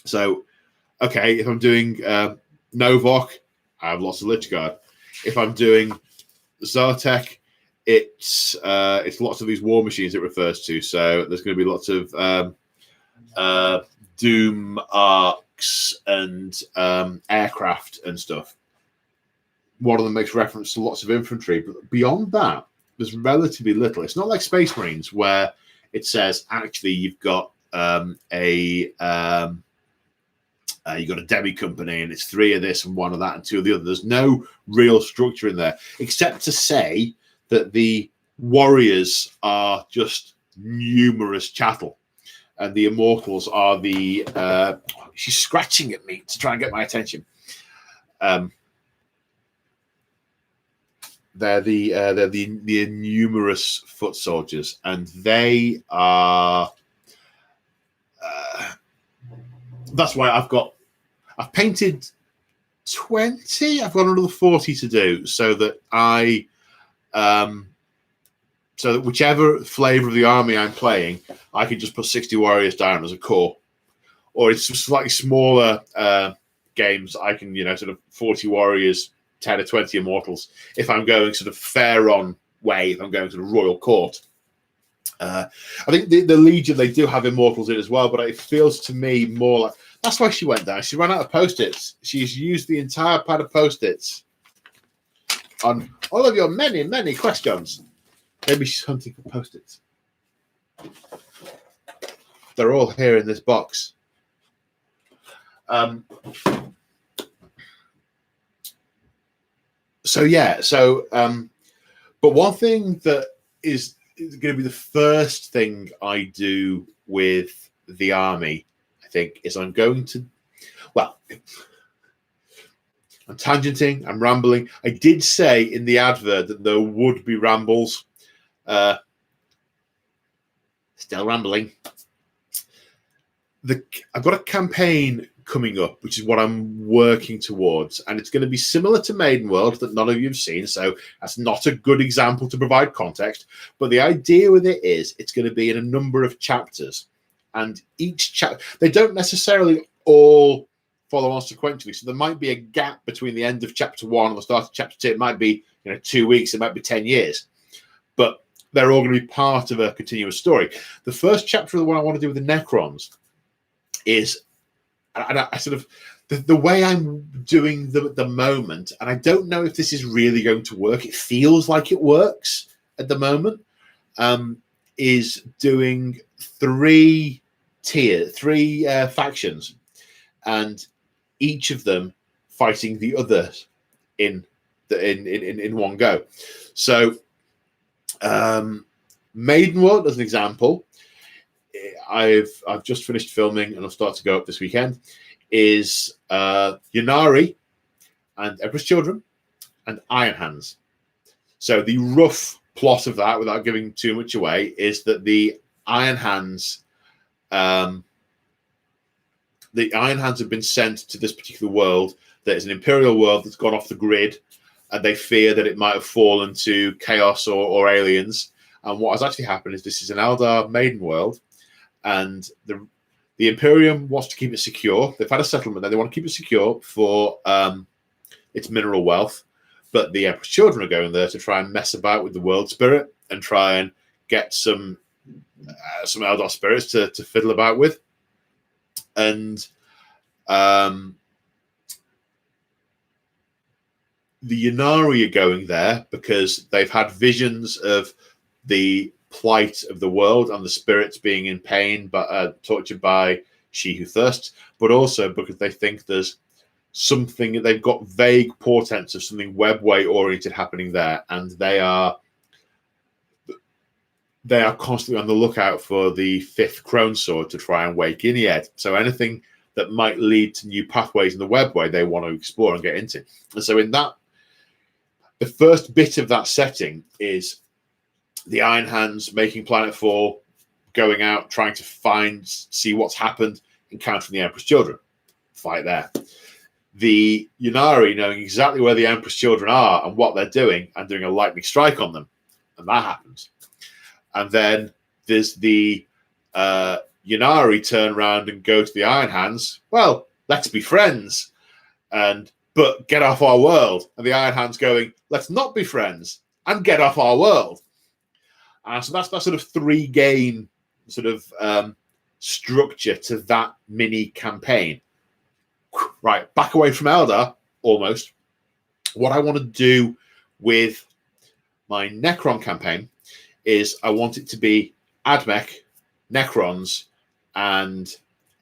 So, okay, if I'm doing Novak, I have lots of Lich Guard. If I'm doing Zartek, it's lots of these war machines it refers to. So there's going to be lots of Doom arcs and aircraft and stuff. One of them makes reference to lots of infantry, but beyond that, there's relatively little. It's not like Space Marines where it says actually you've got a demi company and it's 3 of this and 1 of that and 2 of the other. There's no real structure in there, except to say that the warriors are just numerous chattel, and the immortals are the. She's scratching at me to try and get my attention. They're the numerous foot soldiers, and they are that's why I've painted 20. I've got another 40 to do, so that so that whichever flavor of the army I'm playing, I can just put 60 warriors down as a core. Or it's just slightly smaller games. I can, sort of 40 warriors, 10 or 20 immortals. If I'm going sort of Pharaon way, if I'm going to the royal court. I think the Legion, they do have immortals in as well, but it feels to me more like, that's why she went down. She ran out of Post-its. She's used the entire pad of Post-its on all of your many, many questions. Maybe she's hunting for Post-its. They're all here in this box. But one thing that is going to be the first thing I do with the army, I think, is I'm tangenting, I'm rambling. I did say in the advert that there would be rambles. Still rambling. I've got a campaign coming up, which is what I'm working towards, and it's going to be similar to Maiden World that none of you have seen, so that's not a good example to provide context. But the idea with it is it's going to be in a number of chapters, and each chapter, they don't necessarily all follow on sequentially, so there might be a gap between the end of chapter 1 and the start of chapter 2. It might be 2 weeks, it might be 10 years, but they're all going to be part of a continuous story. The first chapter of the one I want to do with the Necrons is, and I sort of, the way I'm doing them at the moment, and I don't know if this is really going to work, it feels like it works at the moment, is doing three factions, and each of them fighting the others in one go. So Maiden World, as an example, I've just finished filming and I'll start to go up this weekend, is Ynnari and Emperor's Children and Iron Hands. So the rough plot of that, without giving too much away, is that the Iron Hands have been sent to this particular world that is an Imperial world that's gone off the grid, and they fear that it might have fallen to chaos or aliens. And what has actually happened is this is an Eldar Maiden world, and the Imperium wants to keep it secure. They've had a settlement there. They want to keep it secure for its mineral wealth. But the Emperor's Children are going there to try and mess about with the world spirit and try and get some Eldar spirits to fiddle about with. And the Ynnari are going there because they've had visions of the plight of the world and the spirits being in pain, but tortured by She Who Thirsts, but also because they think there's something, they've got vague portents of something webway oriented happening there, and they are constantly on the lookout for the fifth Crone Sword to try and wake Inyed. So anything that might lead to new pathways in the webway, they want to explore and get into. And so in that, the first bit of that setting is the Iron Hands making planetfall, going out, trying to see what's happened, encountering the Emperor's Children. Fight there. The Ynnari knowing exactly where the Emperor's Children are and what they're doing, and doing a lightning strike on them. And that happens. And then there's the Ynnari turn around and go to the Iron Hands. Well, let's be friends. But get off our world. And the Iron Hands going, let's not be friends and get off our world. So that's that sort of 3-game sort of structure to that mini campaign. Right, back away from Eldar, almost. What I want to do with my Necron campaign is I want it to be Admech, Necrons, and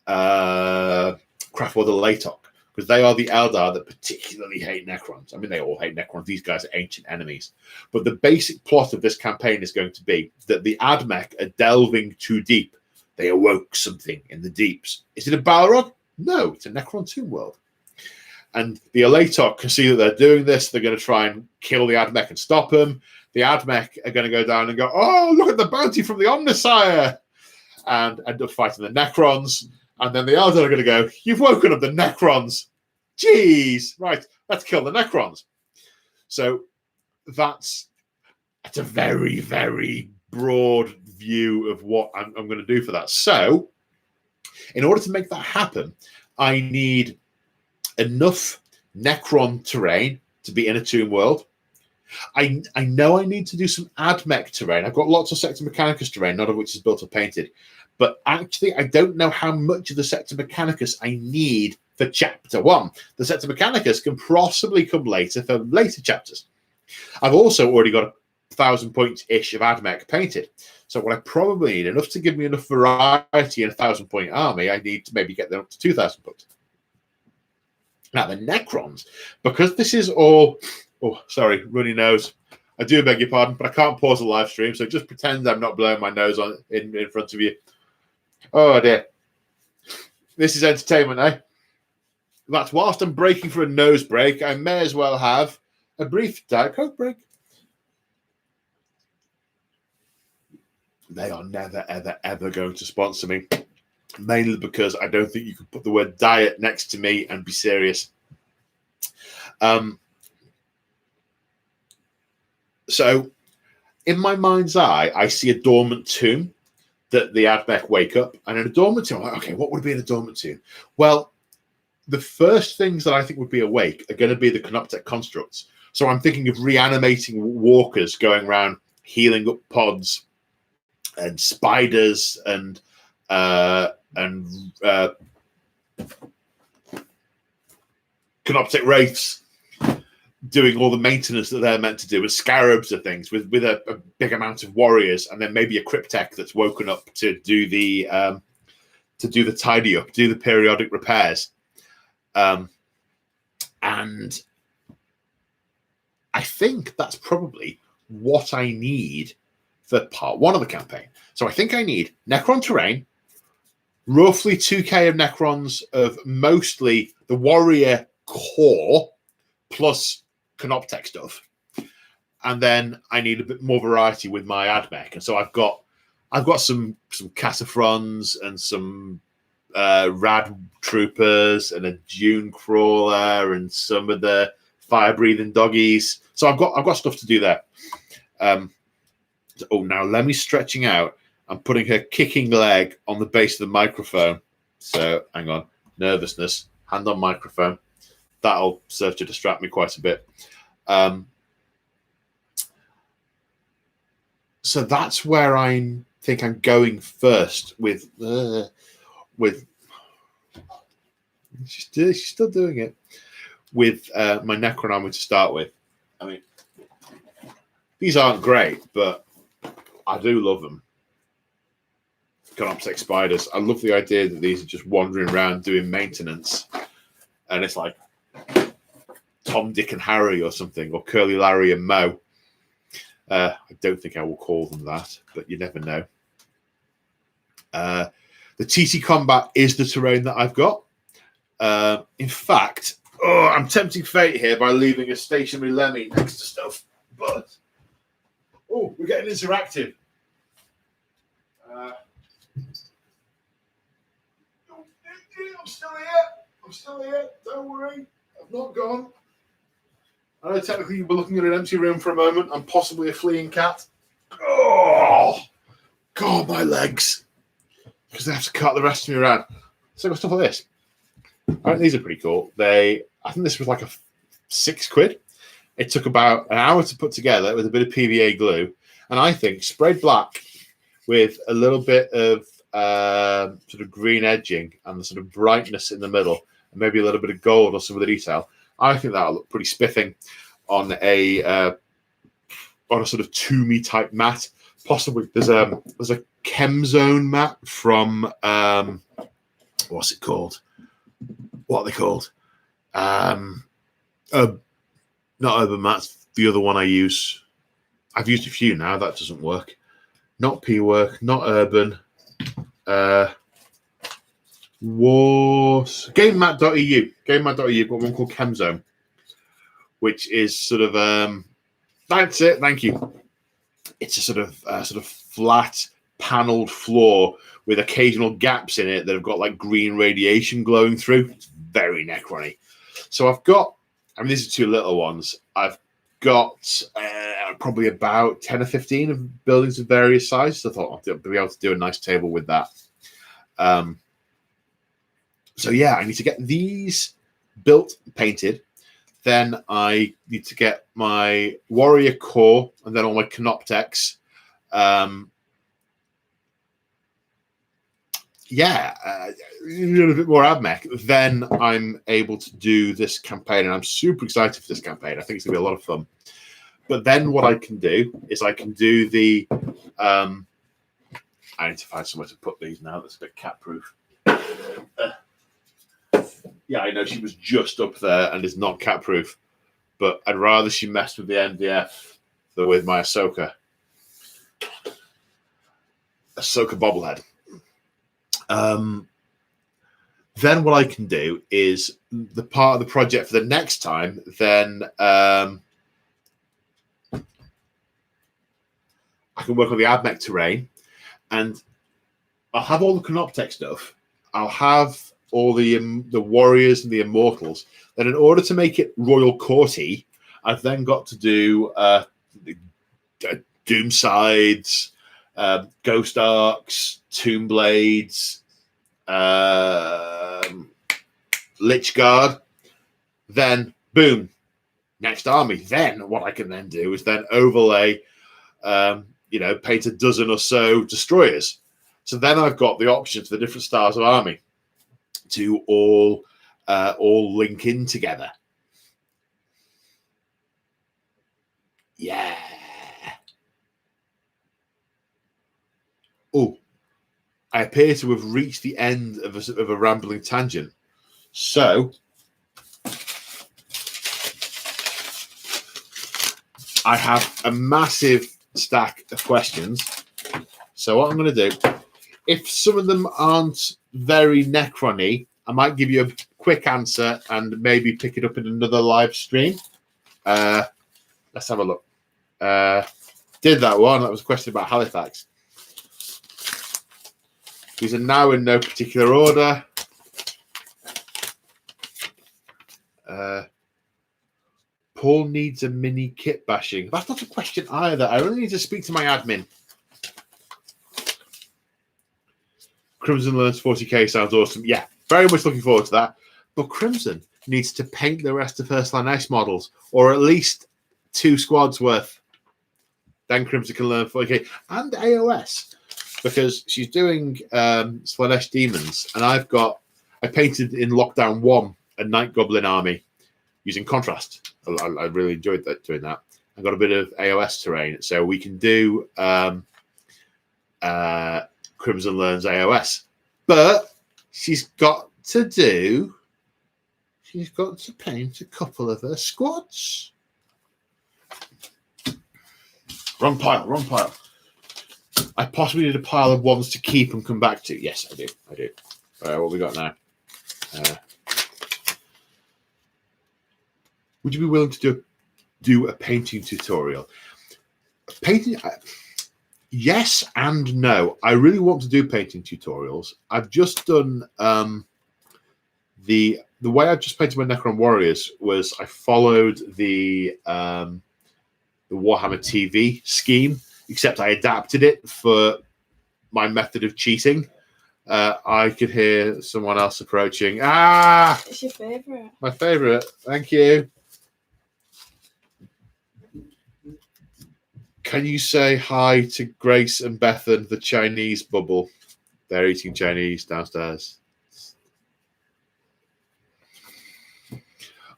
Craftwell the Latok, because they are the Eldar that particularly hate Necrons. I mean, they all hate Necrons. These guys are ancient enemies. But the basic plot of this campaign is going to be that the Admech are delving too deep. They awoke something in the deeps. Is it a Balrog? No, it's a Necron tomb world. And the Alatok can see that they're doing this. They're going to try and kill the Admech and stop them. The Admech are going to go down and go, oh, look at the bounty from the Omnissiah. and end up fighting the Necrons. And then the Eldar are going to go, "You've woken up the Necrons. Jeez, right, let's kill the Necrons." So that's a very, very broad view of what I'm going to do for that. So in order to make that happen, I need enough Necron terrain to be in a Tomb World. I know I need to do some AdMech terrain. I've got lots of Sector Mechanicus terrain, none of which is built or painted. But actually, I don't know how much of the Sector Mechanicus I need for Chapter 1. The Sector Mechanicus can possibly come later for later chapters. I've also already got 1,000 points-ish of AdMech painted. So what I probably need, enough to give me enough variety in a 1,000-point army, I need to maybe get them up to 2,000 points. Now, the Necrons, because this is all... Oh, sorry, runny nose. I do beg your pardon, but I can't pause the live stream, so just pretend I'm not blowing my nose on in front of you. Oh, dear. This is entertainment, eh? That's whilst I'm breaking for a nose break, I may as well have a brief Diet Coke break. They are never, ever, ever going to sponsor me, mainly because I don't think you can put the word diet next to me and be serious. So, in my mind's eye, I see a dormant tomb that the AdMech wake up. And in a dormant tomb, I'm like, okay, what would be in a dormant tomb? Well, the first things that I think would be awake are going to be the Canoptek constructs. So I'm thinking of reanimating walkers going around healing up pods and spiders and Canoptek wraiths doing all the maintenance that they're meant to do, with scarabs and things, with a big amount of warriors, and then maybe a cryptek that's woken up to do the tidy up, do the periodic repairs. And I think that's probably what I need for part 1 of the campaign. So I think I need Necron terrain, roughly 2k of Necrons of mostly the warrior core plus Canoptek stuff, and then I need a bit more variety with my AdMech. And so I've got some Cassafrons and some Rad Troopers and a Dune Crawler and some of the fire breathing doggies. So I've got stuff to do there. Now Lemmy's stretching out and putting her kicking leg on the base of the microphone. So hang on, nervousness, hand on microphone. That'll serve to distract me quite a bit. So that's where I think I'm going first with she's still doing it with my Necron army to start with. I mean, these aren't great, but I do love them. Canoptek spiders. I love the idea that these are just wandering around doing maintenance, and it's like Tom, Dick, and Harry or something, or Curly, Larry, and Moe. I don't think I will call them that, but you never know. The TT Combat is the terrain that I've got. In fact, I'm tempting fate here by leaving a stationary Lemmy next to stuff, but we're getting interactive. I'm still here. Don't worry. I've not gone. I know technically you were looking at an empty room for a moment and possibly a fleeing cat. Oh, God, my legs. Because they have to cut the rest of me around. So I've got stuff like this. All right, these are pretty cool. I think this was like a £6. It took about an hour to put together with a bit of PVA glue. And I think sprayed black with a little bit of sort of green edging and the sort of brightness in the middle, and maybe a little bit of gold or some of the detail. I think that'll look pretty spiffing on a sort of tombey type mat. Possibly there's a Chemzone mat from what's it called? What are they called? Not Urban Mats. The other one I use. I've used a few now. That doesn't work. Not P-Work. Not Urban. Was GameMat.eu. GameMat.eu got one called Chemzone, which is sort of that's it. Thank you. It's a sort of flat paneled floor with occasional gaps in it that have got like green radiation glowing through. It's very Necron-y. So I've got, I mean, these are 2 little ones. I've got probably about 10 or 15 of buildings of various sizes. I thought I'd be able to do a nice table with that. So yeah, I need to get these built, painted. Then I need to get my warrior core and then all my Canoptex. A little bit more AdMech. Then I'm able to do this campaign, and I'm super excited for this campaign. I think it's going to be a lot of fun. But then what I can do is I can do the... I need to find somewhere to put these now that's a bit cat-proof. Yeah, I know she was just up there and is not cat-proof, but I'd rather she messed with the MDF than with my Ahsoka bobblehead. Then what I can do is the part of the project for the next time, then I can work on the AdMech terrain, and I'll have all the Canoptech stuff. I'll have all the warriors and the immortals. Then in order to make it royal courty, I've then got to do doom sides, ghost arcs, tomb blades, lich guard. Then boom, next army. Then what I can then do is then overlay paint a dozen or so destroyers. So then I've got the options for the different styles of army to all link in together. Yeah. Oh, I appear to have reached the end of a rambling tangent. So I have a massive stack of questions. So what I'm going to do, if some of them aren't very Necron-y, I might give you a quick answer and maybe pick it up in another live stream. Let's have a look. Did that one. That was a question about Halifax. These are now in no particular order. Paul needs a mini kit bashing. That's not a question either. I only need to speak to my admin. Crimson learns 40k sounds awesome. Yeah, very much looking forward to that. But Crimson needs to paint the rest of First Line S models, or at least 2 squads worth. Then Crimson can learn 40k and AOS, because she's doing Slanesh Demons, and I painted in Lockdown 1 a Night Goblin army using contrast. I really enjoyed doing that. I got a bit of AOS terrain, so we can do Crimson Learns AOS. But she's got to paint a couple of her squads. Wrong pile. I possibly need a pile of ones to keep and come back to. Yes, I do. What we got now? Would you be willing to do a painting tutorial? Painting, yes and no. I really want to do painting tutorials. I've just done the way I just painted my Necron Warriors was I followed the Warhammer TV scheme, except I adapted it for my method of cheating. I could hear someone else approaching. It's your favourite. My favourite. Thank you. Can you say hi to Grace and Bethan, the Chinese bubble? They're eating Chinese downstairs.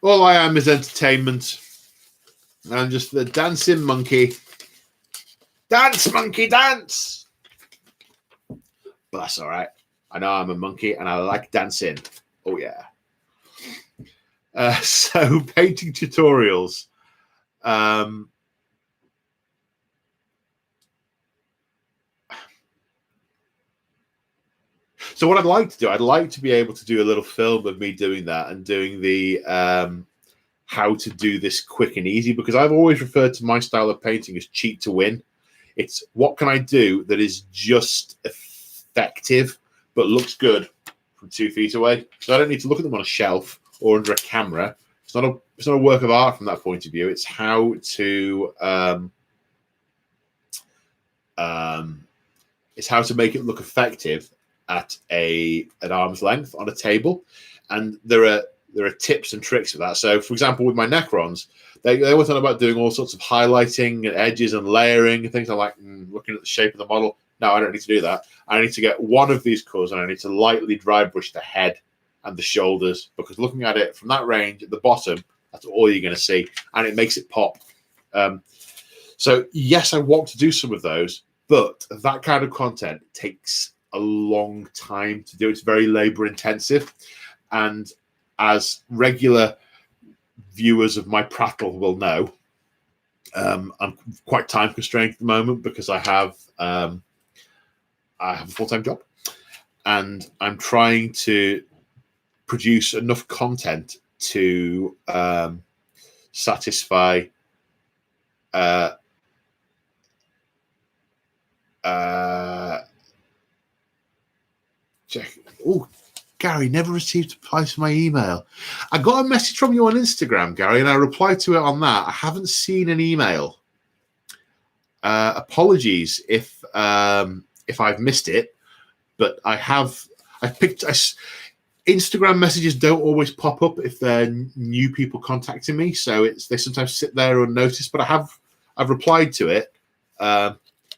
All I am is entertainment. I'm just the dancing monkey. Dance, monkey, dance! But that's all right. I know I'm a monkey and I like dancing. Oh, yeah. So, painting tutorials. So what I'd like to do, I'd like to be able to do a little film of me doing that and doing the how to do this quick and easy, because I've always referred to my style of painting as cheat to win. It's what can I do that is just effective but looks good from 2 feet away. So I don't need to look at them on a shelf or under a camera. It's not a work of art from that point of view. It's how to make it look effective at arm's length on a table. And there are tips and tricks for that. So, for example, with my Necrons, they always talk about doing all sorts of highlighting and edges and layering and things. I'm like, looking at the shape of the model. No, I don't need to do that. I need to get one of these colours and I need to lightly dry brush the head and the shoulders, because looking at it from that range at the bottom, that's all you're going to see, and it makes it pop. So yes, I want to do some of those, but that kind of content takes a long time to do. It's very labor intensive, and as regular viewers of my prattle will know, I'm quite time constrained at the moment because I have a full-time job, and I'm trying to produce enough content to satisfy check. Oh, Gary, never received replies to my email. I got a message from you on Instagram, Gary, and I replied to it on that. I haven't seen an email. Apologies if I've missed it, but I have. Instagram messages don't always pop up if they're new people contacting me, so they sometimes sit there unnoticed. But I've replied to it.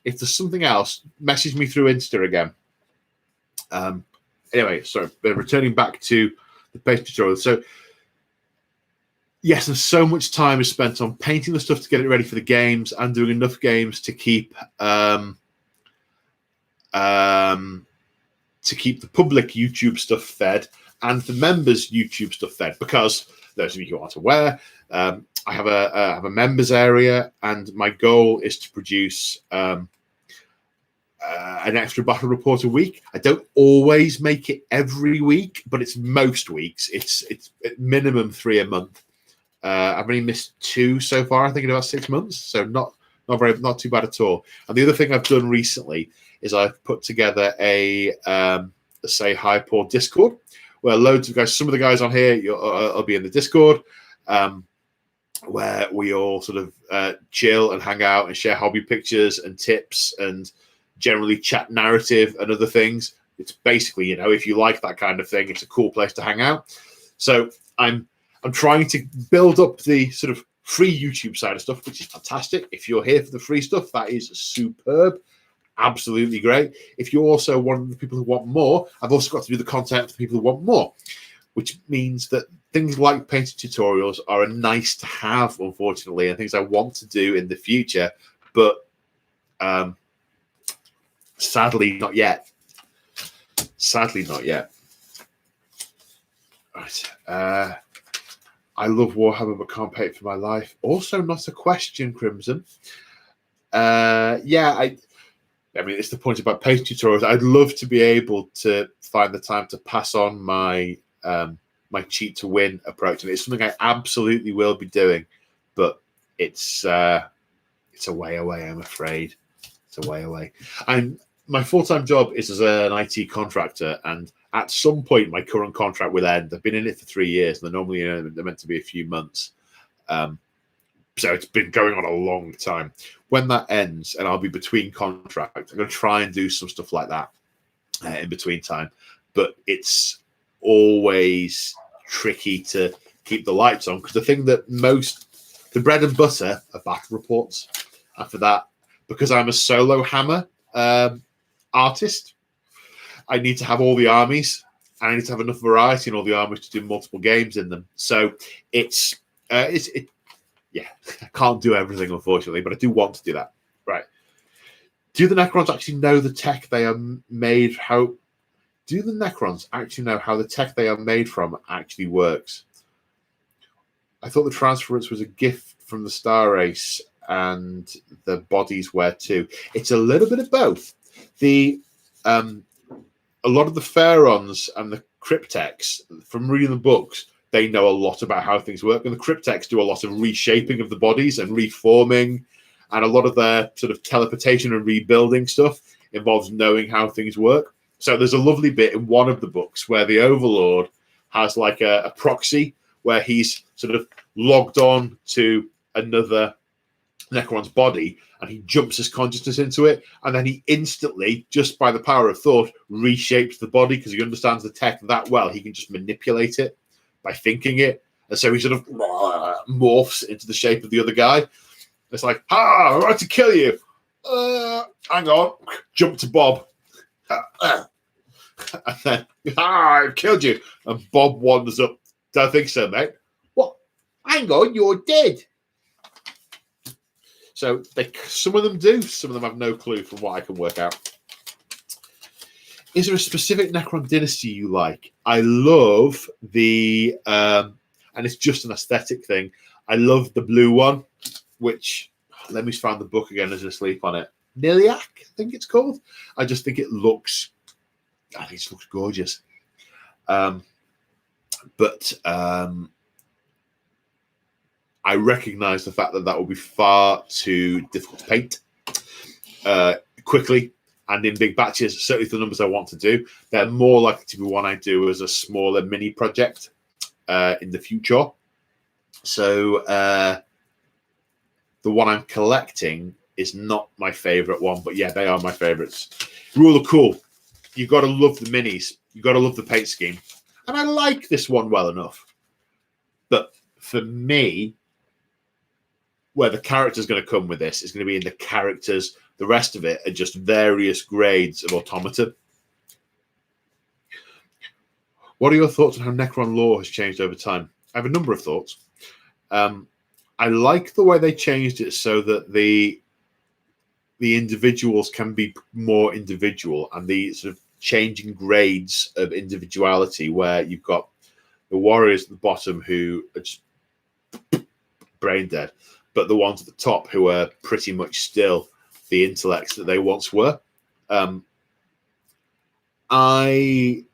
If there's something else, message me through Insta again. Anyway, sorry, returning back to the paint tutorial. So yes, and so much time is spent on painting the stuff to get it ready for the games and doing enough games to keep the public YouTube stuff fed and the members YouTube stuff fed. Because those of you who aren't aware, I have a members area, and my goal is to produce an extra battle report a week. I don't always make it every week, but it's most weeks. It's at minimum 3 a month. I've only missed 2 so far, I think, in about 6 months. So not too bad at all. And the other thing I've done recently is I've put together a Say Hi Paul Discord, where loads of guys, some of the guys on here will be in the Discord, where we all sort of chill and hang out and share hobby pictures and tips and generally chat narrative and other things. It's basically, if you like that kind of thing, it's a cool place to hang out. So I'm trying to build up the sort of free YouTube side of stuff, which is fantastic. If you're here for the free stuff, that is superb. Absolutely great. If you're also one of the people who want more, I've also got to do the content for the people who want more, which means that things like painting tutorials are a nice to have, unfortunately, and things I want to do in the future, but sadly not yet. Right. I love Warhammer but can't pay it for my life. Also not a question, Crimson. I mean, it's the point about painting tutorials. I'd love to be able to find the time to pass on my my cheat to win approach, and it's something I absolutely will be doing. But it's a way away, I'm afraid. It's a way away. My full-time job is as an IT contractor, and at some point my current contract will end. I've been in it for 3 years, and they're normally they're meant to be a few months. So it's been going on a long time. When that ends and I'll be between contracts, I'm going to try and do some stuff like that in between time. But it's always tricky to keep the lights on, because the thing that the bread and butter are battle reports. And for that, because I'm a solo hammer artist, I need to have all the armies, and I need to have enough variety in all the armies to do multiple games in them. So yeah, I can't do everything, unfortunately, but I do want to do that. Right. Do the Necrons actually know the tech they are made? Do the Necrons actually know how the tech they are made from actually works? I thought the transference was a gift from the Star Race, and the bodies were too. It's a little bit of both. A lot of the Pharaons and the Cryptex, from reading the books, they know a lot about how things work, and the Cryptex do a lot of reshaping of the bodies and reforming and a lot of their sort of teleportation and rebuilding stuff involves knowing how things work. So there's a lovely bit in one of the books where the Overlord has like a proxy where he's sort of logged on to another Necron's body, and he jumps his consciousness into it, and then he instantly, just by the power of thought, reshapes the body because he understands the tech that well. He can just manipulate it by thinking it, and so he sort of morphs into the shape of the other guy. It's like, I'm about to kill you. Hang on, jump to Bob, and then I've killed you, and Bob wanders up. Don't think so, mate. What? Hang on, you're dead. So some of them do, some of them have no clue from what I can work out. Is there a specific Necron dynasty you like? I love the, and it's just an aesthetic thing, I love the blue one, which, let me find the book again as I sleep on it. Niliac, I think it's called. I just think it looks gorgeous. But I recognise the fact that will be far too difficult to paint quickly and in big batches. Certainly for the numbers I want to do, they're more likely to be one I do as a smaller mini project in the future. So the one I'm collecting is not my favourite one, but yeah, they are my favourites. Rule of cool. You've got to love the minis. You've got to love the paint scheme. And I like this one well enough. But for me, where the character's going to come with this is going to be in the characters. The rest of it are just various grades of automaton. What are your thoughts on how Necron lore has changed over time? I have a number of thoughts. I like the way they changed it so that the individuals can be more individual, and the sort of changing grades of individuality, where you've got the warriors at the bottom who are just brain dead, but the ones at the top who are pretty much still the intellects that they once were. I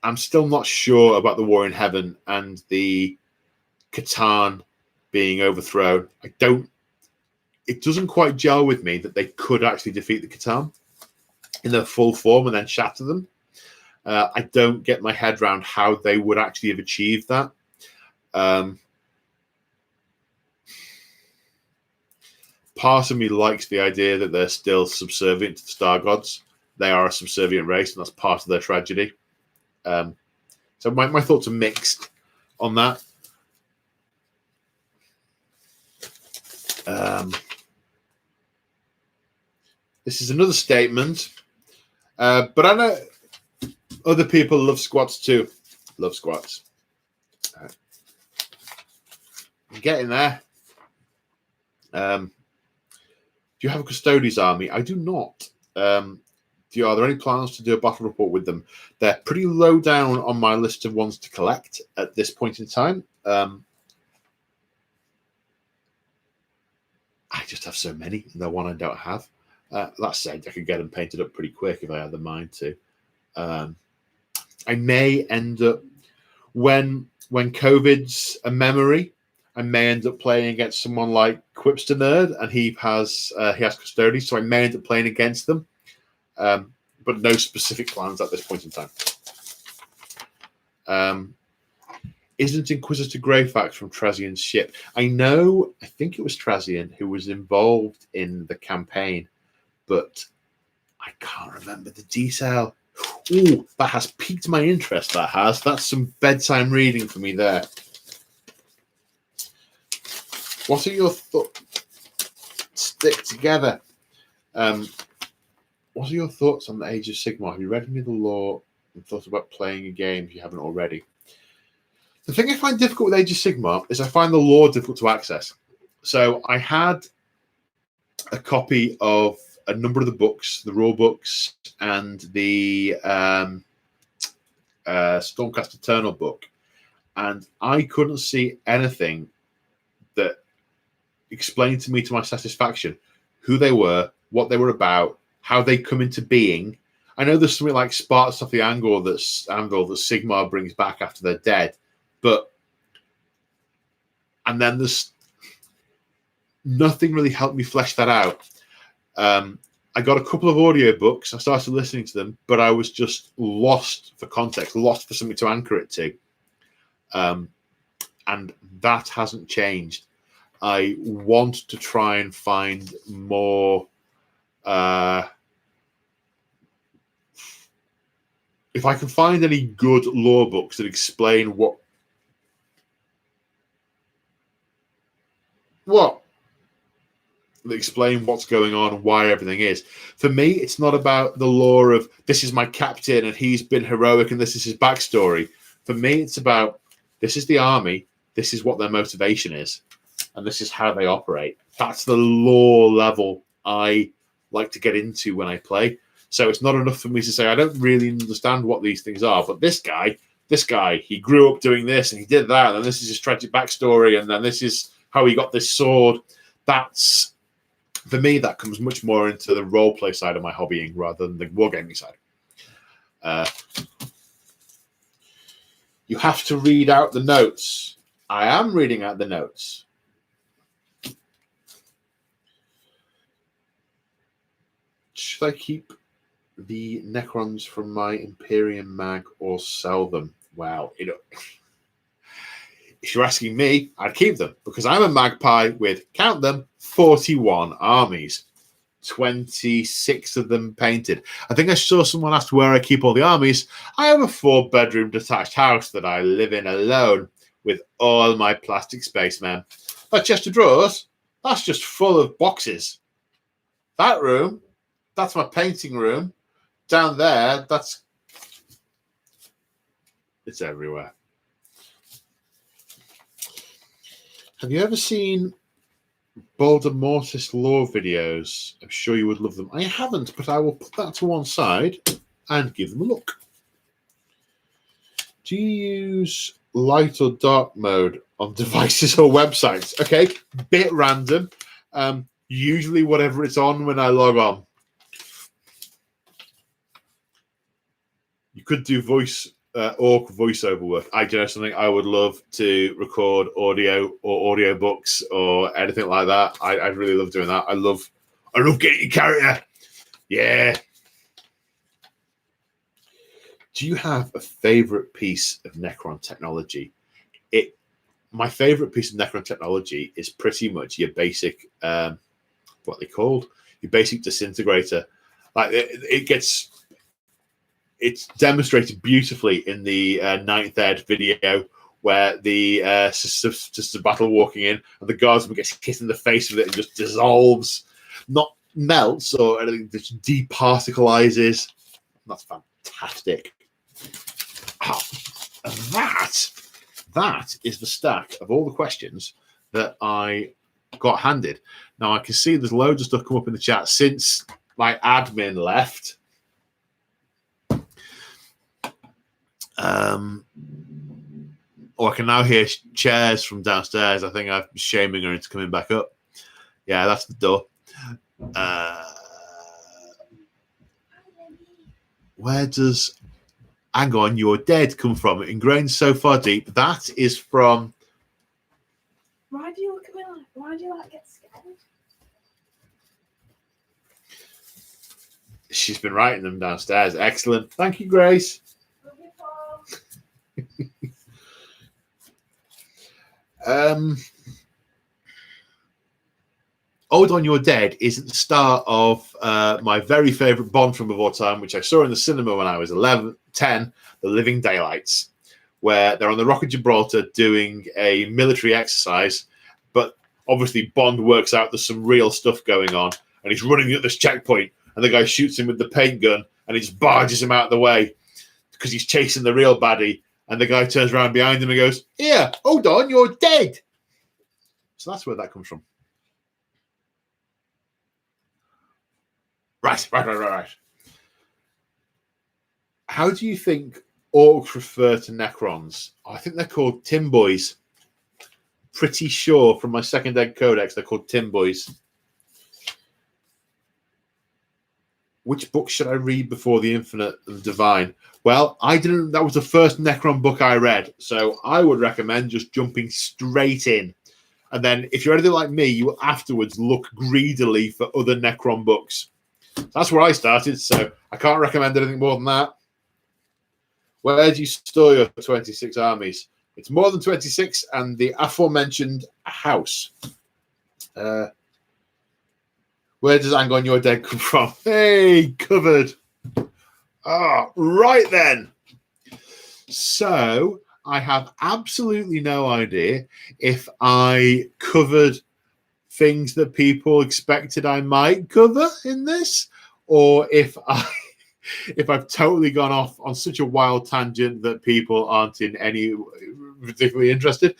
am still not sure about the War in Heaven and the Catan being overthrown. It doesn't quite gel with me that they could actually defeat the Catan in their full form and then shatter them. I don't get my head around how they would actually have achieved that. Part of me likes the idea that they're still subservient to the star gods. They are a subservient race, and that's part of their tragedy. So my thoughts are mixed on that. This is another statement, but I know other people love squats too. Love squats. I'm getting there. Do you have a Custodes army? I do not. Are there any plans to do a battle report with them? They're pretty low down on my list of ones to collect at this point in time. I just have so many, and the one I don't have. That said, I could get them painted up pretty quick if I had the mind to. I may end up, when COVID's a memory, I may end up playing against someone like Quipster Nerd, and he has Custodes, so I may end up playing against them. But no specific plans at this point in time. Isn't Inquisitor Greyfax from Trazian's ship? I think it was Trazian who was involved in the campaign, but I can't remember the detail. Ooh, that has piqued my interest, that has. That's some bedtime reading for me there. What are your thoughts? Stick together. What are your thoughts on the Age of Sigmar? Have you read any of the lore and thought about playing a game if you haven't already? The thing I find difficult with Age of Sigmar is I find the lore difficult to access. So I had a copy of a number of the books, the rule books, and the Stormcast Eternal book, and I couldn't see anything that explained to me to my satisfaction who they were, what they were about, how they come into being. I know there's something like Sparks off the Anvil that Sigmar brings back after they're dead, and then there's nothing really helped me flesh that out. I got a couple of audiobooks. I started listening to them, but I was just lost for context, lost for something to anchor it to. And that hasn't changed. I want to try and find more. If I can find any good lore books that explain what that explain what's going on and why everything is. For me, it's not about the lore of this is my captain and he's been heroic and this is his backstory. For me, it's about this is the army, this is what their motivation is, and this is how they operate. That's the lore level I like to get into when I play. So it's not enough for me to say I don't really understand what these things are, but this guy, he grew up doing this and he did that, and this is his tragic backstory, and then this is how he got this sword. That's, for me, that comes much more into the role play side of my hobbying rather than the wargaming side. You have to read out the notes. I am reading out the notes. Should I keep the Necrons from my Imperium mag or sell them? Well, if you're asking me, I'd keep them because I'm a magpie with, count them, 41 armies, 26 of them painted. I think I saw someone ask where I keep all the armies. I have a 4-bedroom detached house that I live in alone with all my plastic spacemen. That chest of drawers, that's just full of boxes. That room, that's my painting room. Down there, it's everywhere. Have you ever seen Balder Mortis lore videos? I'm sure you would love them. I haven't, but I will put that to one side and give them a look. Do you use light or dark mode on devices or websites? Okay, bit random. Usually whatever it's on when I log on. You could do voiceover work. I do know something I would love to record audio or audiobooks or anything like that. I really love doing that. I love getting your character. Yeah. Do you have a favorite piece of Necron technology? My favorite piece of Necron technology is pretty much your basic what they called your basic disintegrator. Like it's demonstrated beautifully in the Ninth Ed video where the just a battle walking in and the guardsman gets hit in the face with it and just dissolves, not melts or anything, just departicleizes. That's fantastic. Oh, that is the stack of all the questions that I got handed. Now I can see there's loads of stuff come up in the chat since my admin left. Or I can now hear chairs from downstairs. I think I'm shaming her into coming back up. Yeah, that's the door. Where does "Hang on, you're dead" come from? Ingrained so far deep. That is from. Why do you look at me like? Why do you get scared? She's been writing them downstairs. Excellent. Thank you, Grace. Hold On You're Dead is at the start of my very favourite Bond film of all time, which I saw in the cinema when I was 10, The Living Daylights, where they're on the Rock of Gibraltar doing a military exercise, but obviously Bond works out there's some real stuff going on, and he's running at this checkpoint, and the guy shoots him with the paint gun, and he just barges him out of the way because he's chasing the real baddie. And the guy turns around behind him and goes, "Here, hold on, you're dead." So that's where that comes from. Right. How do you think orcs refer to Necrons? I think they're called Tim Boys. Pretty sure from my second ed codex they're called Tim Boys. Which book should I read before the Infinite and the Divine? Well, I didn't. That was the first Necron book I read, so I would recommend just jumping straight in. And then if you're anything like me, you will afterwards look greedily for other Necron books. That's where I started, so I can't recommend anything more than that. Where do you store your 26 armies? It's more than 26, and the aforementioned house. Where does Anger on Your Dead come from? Hey, covered. Right then. So I have absolutely no idea if I covered things that people expected I might cover in this, or if I've totally gone off on such a wild tangent that people aren't in any particularly interested.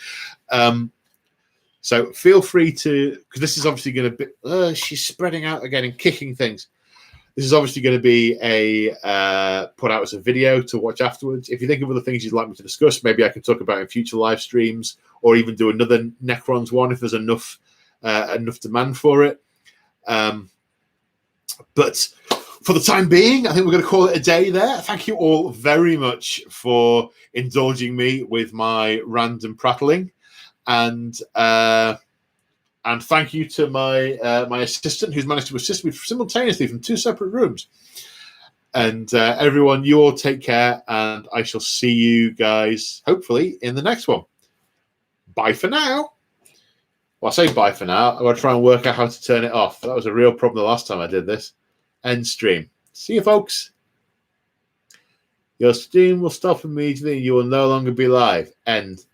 So feel free to, because this is obviously going to be, she's spreading out again and kicking things. This is obviously going to be put out as a video to watch afterwards. If you think of other things you'd like me to discuss, maybe I can talk about in future live streams, or even do another Necrons one if there's enough demand for it. But for the time being, I think we're going to call it a day there. Thank you all very much for indulging me with my random prattling, and thank you to my assistant who's managed to assist me simultaneously from 2 separate rooms. And everyone, you all take care, and I shall see you guys hopefully in the next one. Bye for now. Well, I say bye for now. I'm going to try and work out how to turn it off. That was a real problem the last time I did this. End stream. See you, folks. Your stream will stop immediately and you will no longer be live. End.